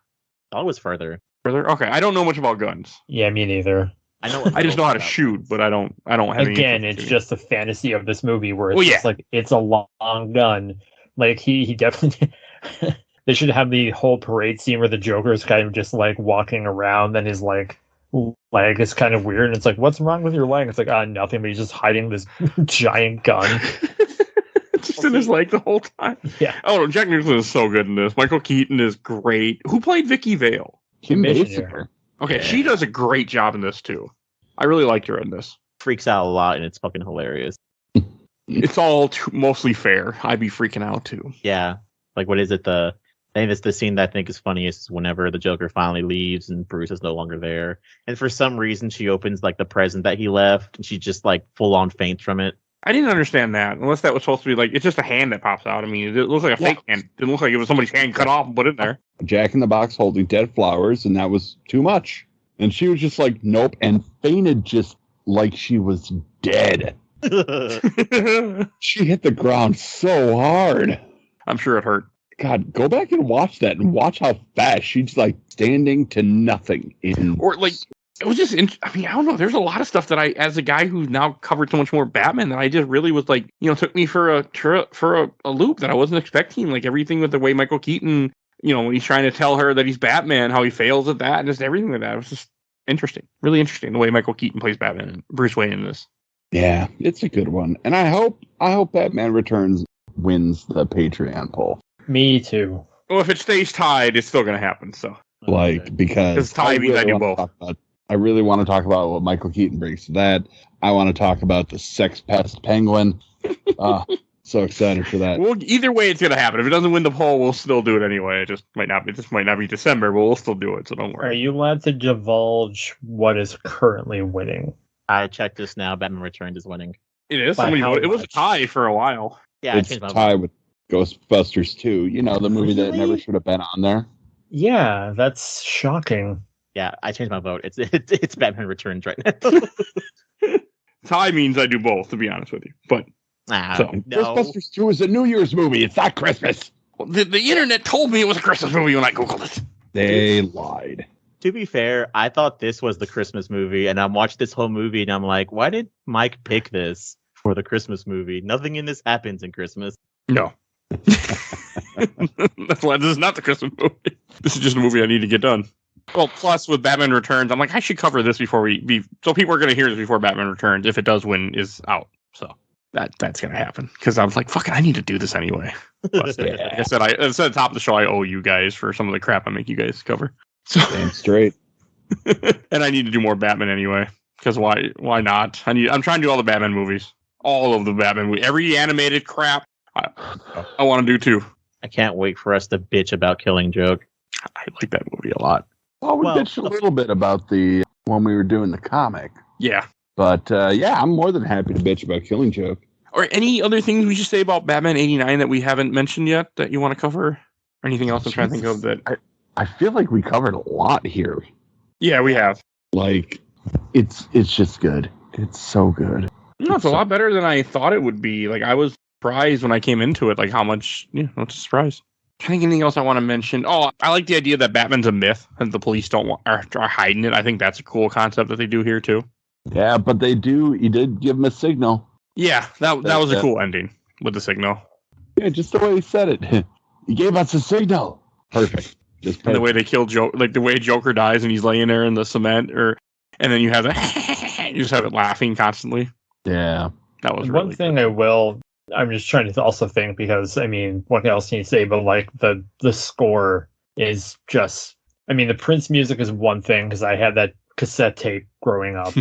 Always further. Further? Okay, I don't know much about guns. Yeah, me neither. I know. What I just know how to about. shoot, but I don't have any. Again, it's just the fantasy of this movie where it's just like it's a long gun. Like he definitely. They should have the whole parade scene where the Joker's kind of just like walking around, and his leg is kind of weird, and it's like, what's wrong with your leg? It's like, nothing, but he's just hiding this giant gun. Just in his leg the whole time. Yeah. Oh, Jack Nicholson is so good in this. Michael Keaton is great. Who played Vicky Vale? Kim Basinger. Okay, Yeah. she does a great job in this too. I really liked her in this. Freaks out a lot, and it's fucking hilarious. It's all mostly fair. I'd be freaking out too. Yeah. Like, what is it? I think it's the scene that I think is funniest is whenever the Joker finally leaves and Bruce is no longer there. And for some reason, she opens like the present that he left, and she just like full on faints from it. I didn't understand that, unless that was supposed to be like, it's just a hand that pops out. I mean, it looks like a fake hand. It didn't look like it was somebody's hand cut off and put in there. Jack in the Box holding dead flowers, and that was too much. And she was just like, nope, and fainted just like she was dead. She hit the ground so hard. I'm sure it hurt. God, go back and watch that and watch how fast she's like standing to nothing. Or like, it was just, I mean, I don't know. There's a lot of stuff that I, as a guy who's now covered so much more Batman, that I just really was like, took me for a loop that I wasn't expecting. Like everything with the way Michael Keaton, when he's trying to tell her that he's Batman, how he fails at that, and just everything like that. It was just interesting, really interesting the way Michael Keaton plays Batman and Bruce Wayne in this. Yeah, it's a good one, and I hope Batman Returns wins the Patreon poll. Me too. Well, if it stays tied, it's still going to happen. So, because tie means I do both. I really want to talk about what Michael Keaton brings to that. I want to talk about the sex pest penguin. So excited for that. Well, either way, it's going to happen. If it doesn't win the poll, we'll still do it anyway. It just might not be. This might not be December, but we'll still do it. So don't worry. Are you allowed to divulge what is currently winning? I checked this now. Batman Returns is winning. It is. By how It was a much? tie for a while. Yeah, It's tied with Ghostbusters 2. The movie that never Really? should have been on there. Yeah, that's shocking. Yeah, I changed my vote. It's Batman Returns right now. Tie means I do both, to be honest with you. But So, no. Ghostbusters 2 is a New Year's movie. It's not Christmas. the internet told me it was a Christmas movie when I Googled it. They lied. To be fair, I thought this was the Christmas movie, and I'm watching this whole movie, and I'm like, why did Mike pick this for the Christmas movie? Nothing in this happens in Christmas. No. That's why this is not the Christmas movie. This is just a movie I need to get done. Well, plus with Batman Returns, I'm like, I should cover this before so people are going to hear this before Batman Returns, if it does win, is out. So that's going to happen. Because I was like, fuck it, I need to do this anyway. But, like I said, I said at the top of the show, I owe you guys for some of the crap I make you guys cover. So, Damn straight. and I need to do more Batman anyway. Because why not? I'm trying to do all the Batman movies. All of the Batman movies. Every animated crap I want to do too. I can't wait for us to bitch about Killing Joke. I like that movie a lot. Well, we bitched a little bit about when we were doing the comic. Yeah. But I'm more than happy to bitch about Killing Joke. Or any other things we should say about Batman 89 that we haven't mentioned yet that you want to cover? Or anything else I'm trying to think of that? I feel like we covered a lot here. Yeah, we have. Like, it's just good. It's so good. No, it's a lot better than I thought it would be. Like, I was surprised when I came into it, like how much, it's a surprise. I think anything else I want to mention. Oh, I like the idea that Batman's a myth and the police are hiding it. I think that's a cool concept that they do here too. Yeah, but he did give him a signal. Yeah, that was a cool ending with the signal. Yeah, just the way he said it. He gave us a signal. Perfect. Just And the way they kill Joker, like the way Joker dies and he's laying there in the cement, and then you have you just have it laughing constantly. Yeah. That was One really thing I'm just trying to also think, because what else can you say? But like the score is just, the Prince music is one thing because I had that cassette tape growing up,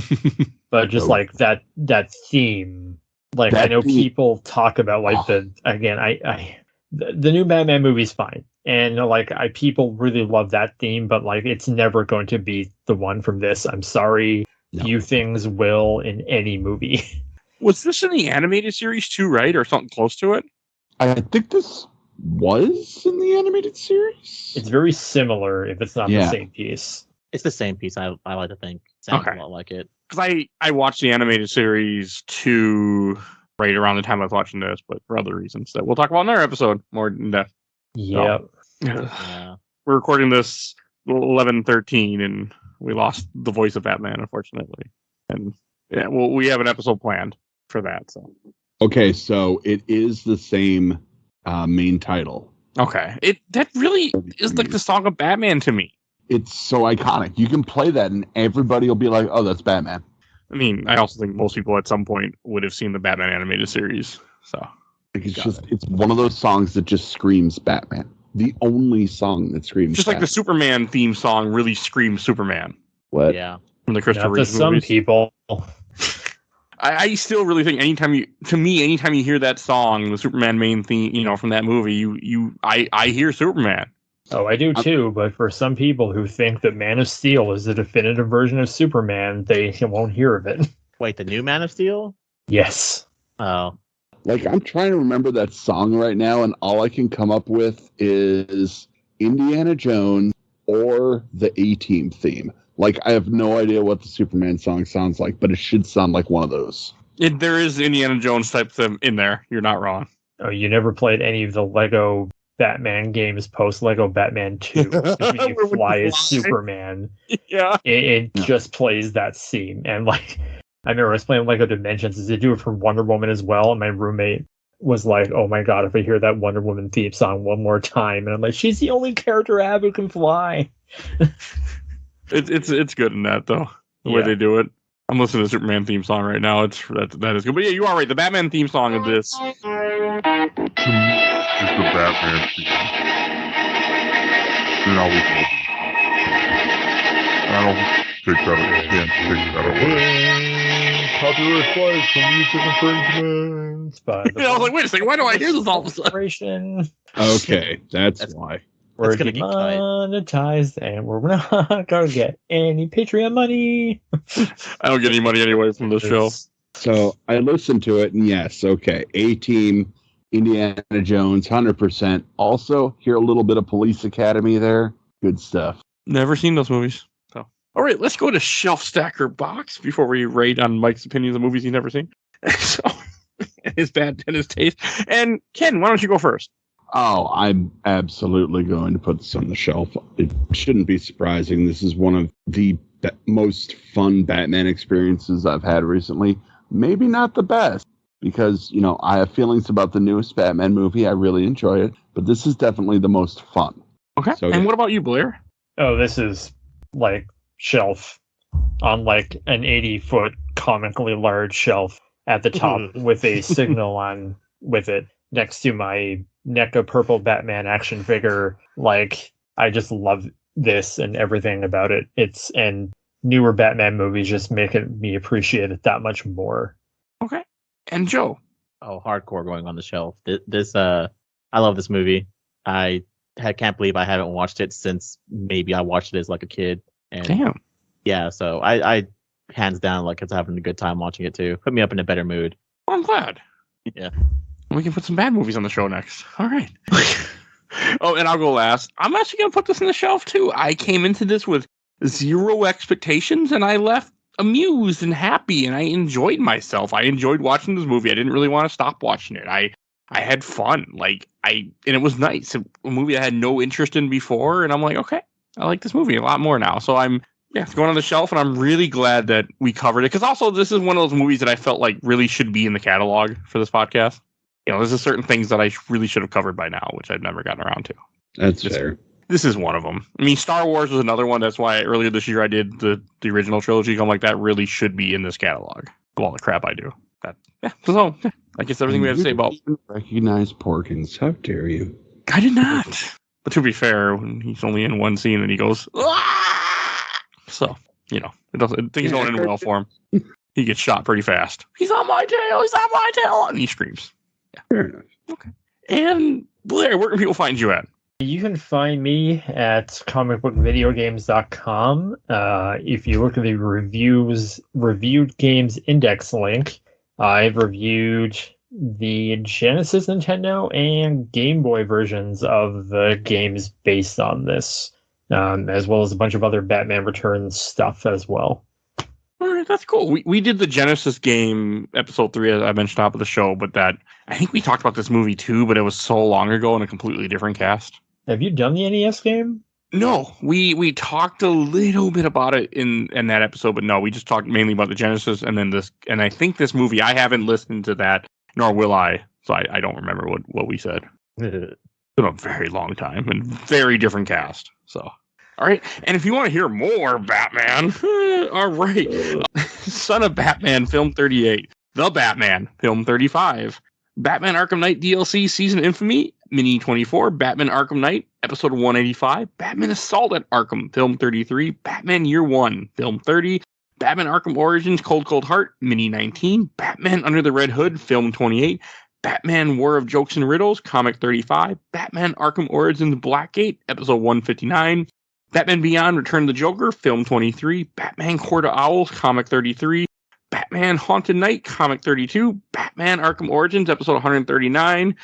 but just like that theme, like I know people talk about like the new Batman movie's fine, and like people really love that theme, but like it's never going to be the one from this. I'm sorry, few things will in any movie. Was this in the animated series too, right? Or something close to it? I think this was in the animated series. It's very similar if it's not the same piece. It's the same piece. I like to think. Sounds Okay. a lot like it. Because I watched the animated series too right around the time I was watching this, but for other reasons that we'll talk about in our episode more in depth. Yeah. Yeah. We're recording this 11/13, and We lost the voice of Batman, unfortunately. And yeah, well, we have an episode planned for that. So Okay, so it is the same main title. okay, that really is like the song of Batman to me. It's so iconic. You can play that, and everybody will be like, "Oh, that's Batman." I mean, I also think most people at some point would have seen the Batman animated series. So Like it's one of those songs that just screams Batman. The only song that screams just like the Batman. Superman theme song really screams Superman What? Yeah. from the Christopher Not to Reeve some movies. people. I still really think anytime you hear that song, the Superman main theme, from that movie, I hear Superman. Oh, I do too, but for some people who think that Man of Steel is the definitive version of Superman, they won't hear of it. Wait, the new Man of Steel? Yes. Oh. Like, I'm trying to remember that song right now, and all I can come up with is Indiana Jones or the A-Team theme. Like, I have no idea what the Superman song sounds like, but it should sound like one of those. There is Indiana Jones type thing in there. You're not wrong. Oh, you never played any of the Lego Batman games post Lego Batman 2. When you fly as Superman, Yeah. it just plays that scene. And like, I remember I was playing Lego Dimensions. They do it for Wonder Woman as well. And my roommate was like, "Oh my god, if I hear that Wonder Woman theme song one more time," and I'm like, "She's the only character I have who can fly." It's good in that though. The way they do it. I'm listening to the Superman theme song right now. That is good. But yeah, you are right. The Batman theme song of this. To me, it's the Batman theme. And always will be. I don't take that away. Can't take that away. Copyright flights from music infringements by the I was like, wait a second, why do I hear this all of a sudden? Corporation. Okay, that's why. We're gonna be cut. demonetized, and we're not gonna get any Patreon money. I don't get any money anyway from this show. So I listened to it, and yes, okay. A-Team, Indiana Jones, 100%. Also, hear a little bit of Police Academy there. Good stuff. Never seen those movies. So, all right, let's go to Shelf Stacker Box before we rate on Mike's opinions of movies he's never seen. So, his bad and his taste. And Ken, why don't you go first? Oh, I'm absolutely going to put this on the shelf. It shouldn't be surprising. This is one of the most fun Batman experiences I've had recently. Maybe not the best, because, I have feelings about the newest Batman movie. I really enjoy it, but this is definitely the most fun. Okay. So, and what about you, Blair? Oh, this is like shelf on like an 80-foot comically large shelf at the top with a signal on with it next to my NECA purple Batman action figure. Like, I just love this and everything about it. And newer Batman movies just make me appreciate it that much more. Okay. And Joe? Oh, hardcore going on the shelf. I love this movie. I can't believe I haven't watched it since maybe I watched it as like a kid. And Damn. yeah, so I hands down like it's having a good time watching it too. Put me up in a better mood. Well, I'm glad. Yeah. We can put some bad movies on the show next. All right. Oh, and I'll go last. I'm actually going to put this on the shelf too. I came into this with zero expectations and I left amused and happy and I enjoyed myself. I enjoyed watching this movie. I didn't really want to stop watching it. I had fun. And it was nice. A movie I had no interest in before. And I'm like, okay, I like this movie a lot more now. So it's going on the shelf and I'm really glad that we covered it. Because also this is one of those movies that I felt like really should be in the catalog for this podcast. There's certain things that I really should have covered by now, which I've never gotten around to. That's fair. This is one of them. I mean, Star Wars was another one. That's why earlier this year I did the original trilogy. I'm like, that really should be in this catalog of all the crap I do. So I guess everything we have to say about... Recognize Porkins. How dare you? I did not. But to be fair, when he's only in one scene and he goes... "Ah!" So, things don't end well for him. He gets shot pretty fast. He's on my tail! He's on my tail! And he screams. Yeah. Fair enough. Okay. And Blair, where can people find you at? You can find me at comicbookvideogames.com. If you look at the reviewed games index link, I've reviewed the Genesis, Nintendo, and Game Boy versions of the games based on this, as well as a bunch of other Batman Returns stuff as well. All right, that's cool. We did the Genesis game, episode 3, as I mentioned top of the show, but I think we talked about this movie too, but it was so long ago in a completely different cast. Have you done the NES game? No, we talked a little bit about it in that episode, but no, we just talked mainly about the Genesis and then this. And I think this movie, I haven't listened to that, nor will I. So I don't remember what we said. It's been a very long time and very different cast. So, all right. And if you want to hear more Batman, all right. Son of Batman, film 38. The Batman, film 35. Batman Arkham Knight DLC Season Infamy, Mini 24, Batman Arkham Knight, Episode 185, Batman Assault at Arkham, Film 33, Batman Year 1, Film 30, Batman Arkham Origins, Cold Heart, Mini 19, Batman Under the Red Hood, Film 28, Batman War of Jokes and Riddles, Comic 35, Batman Arkham Origins Blackgate, Episode 159, Batman Beyond Return of the Joker, Film 23, Batman Court of Owls, Comic 33, Batman Haunted Knight, Comic 32, Batman Arkham Origins, Episode 139,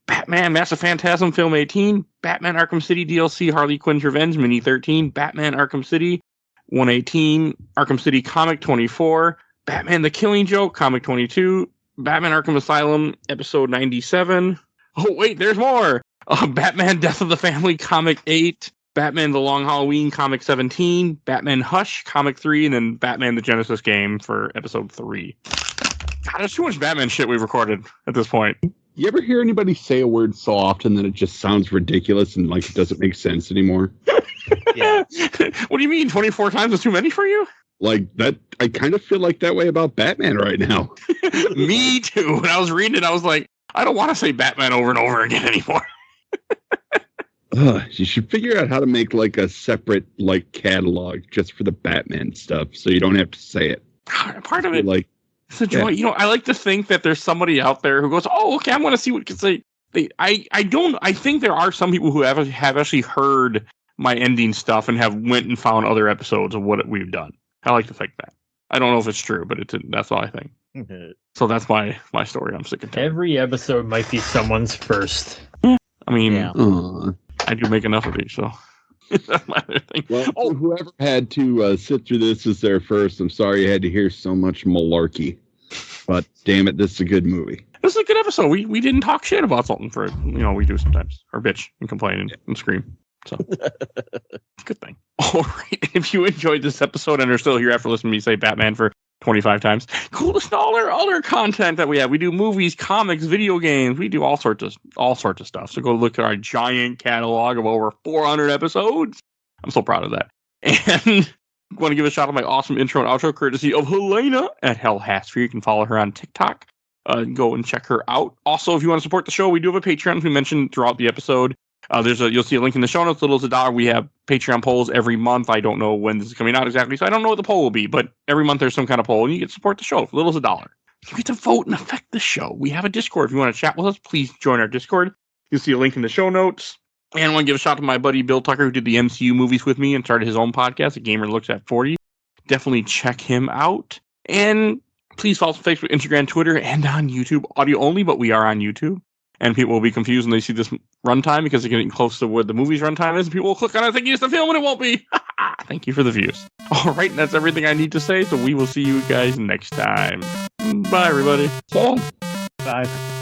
Batman Massive Phantasm, Film 18, Batman Arkham City DLC, Harley Quinn's Revenge, Mini 13, Batman Arkham City, 118, Arkham City Comic 24, Batman The Killing Joke, Comic 22, Batman Arkham Asylum, Episode 97. Oh, wait, there's more! Batman Death of the Family, Comic 8, Batman The Long Halloween, Comic 17, Batman Hush, Comic 3, and then Batman The Genesis Game for Episode 3. God, there's too much Batman shit we've recorded at this point. You ever hear anybody say a word so often that it just sounds ridiculous and like it doesn't make sense anymore? Yeah. What do you mean? 24 times is too many for you? Like that, I kind of feel like that way about Batman right now. Me too. When I was reading it, I was like, I don't want to say Batman over and over again anymore. You should figure out how to make like a separate like catalog just for the Batman stuff, so you don't have to say it. Part of it, Like, it's a joy. yeah. I like to think that there's somebody out there who goes, "Oh, okay, I want to see what because I think there are some people who have actually heard my ending stuff and have went and found other episodes of what we've done. I like to think that. I don't know if it's true, but that's all I think. So that's my story. I'm sick of it. Every episode might be someone's first. I mean, Yeah. I do make enough of these, so that's my other thing. Well, whoever had to sit through this as their first, I'm sorry you had to hear so much malarkey. But damn it, this is a good movie. This is a good episode. We didn't talk shit about something for we do sometimes, or bitch and complain and scream. So it's a good thing. All right, if you enjoyed this episode and are still here after listening to me say Batman for 25 times, go listen to all our other content that we have. We do movies, comics, video games. We do all sorts of stuff. So go look at our giant catalog of over 400 episodes. I'm so proud of that. And I want to give a shout out to my awesome intro and outro courtesy of Helena at Hell Hasphere. You can follow her on TikTok. Go and check her out. Also, if you want to support the show, we do have a Patreon, as we mentioned throughout the episode. You'll see a link in the show notes. Little as $1. We have Patreon polls every month. I don't know when this is coming out exactly, so I don't know what the poll will be. But every month there's some kind of poll, and you get to support the show for little as $1. You get to vote and affect the show. We have a Discord. If you want to chat with us, please join our Discord. You'll see a link in the show notes. And I want to give a shout out to my buddy Bill Tucker, who did the MCU movies with me and started his own podcast, A Gamer Looks at 40. Definitely check him out. And please follow us on Facebook, Instagram, Twitter, and on YouTube. Audio only, but we are on YouTube. And people will be confused when they see this runtime because they're getting close to what the movie's runtime is. And people will click on it thinking it's the film, and it won't be. Thank you for the views. All right, and that's everything I need to say. So we will see you guys next time. Bye, everybody. So Bye.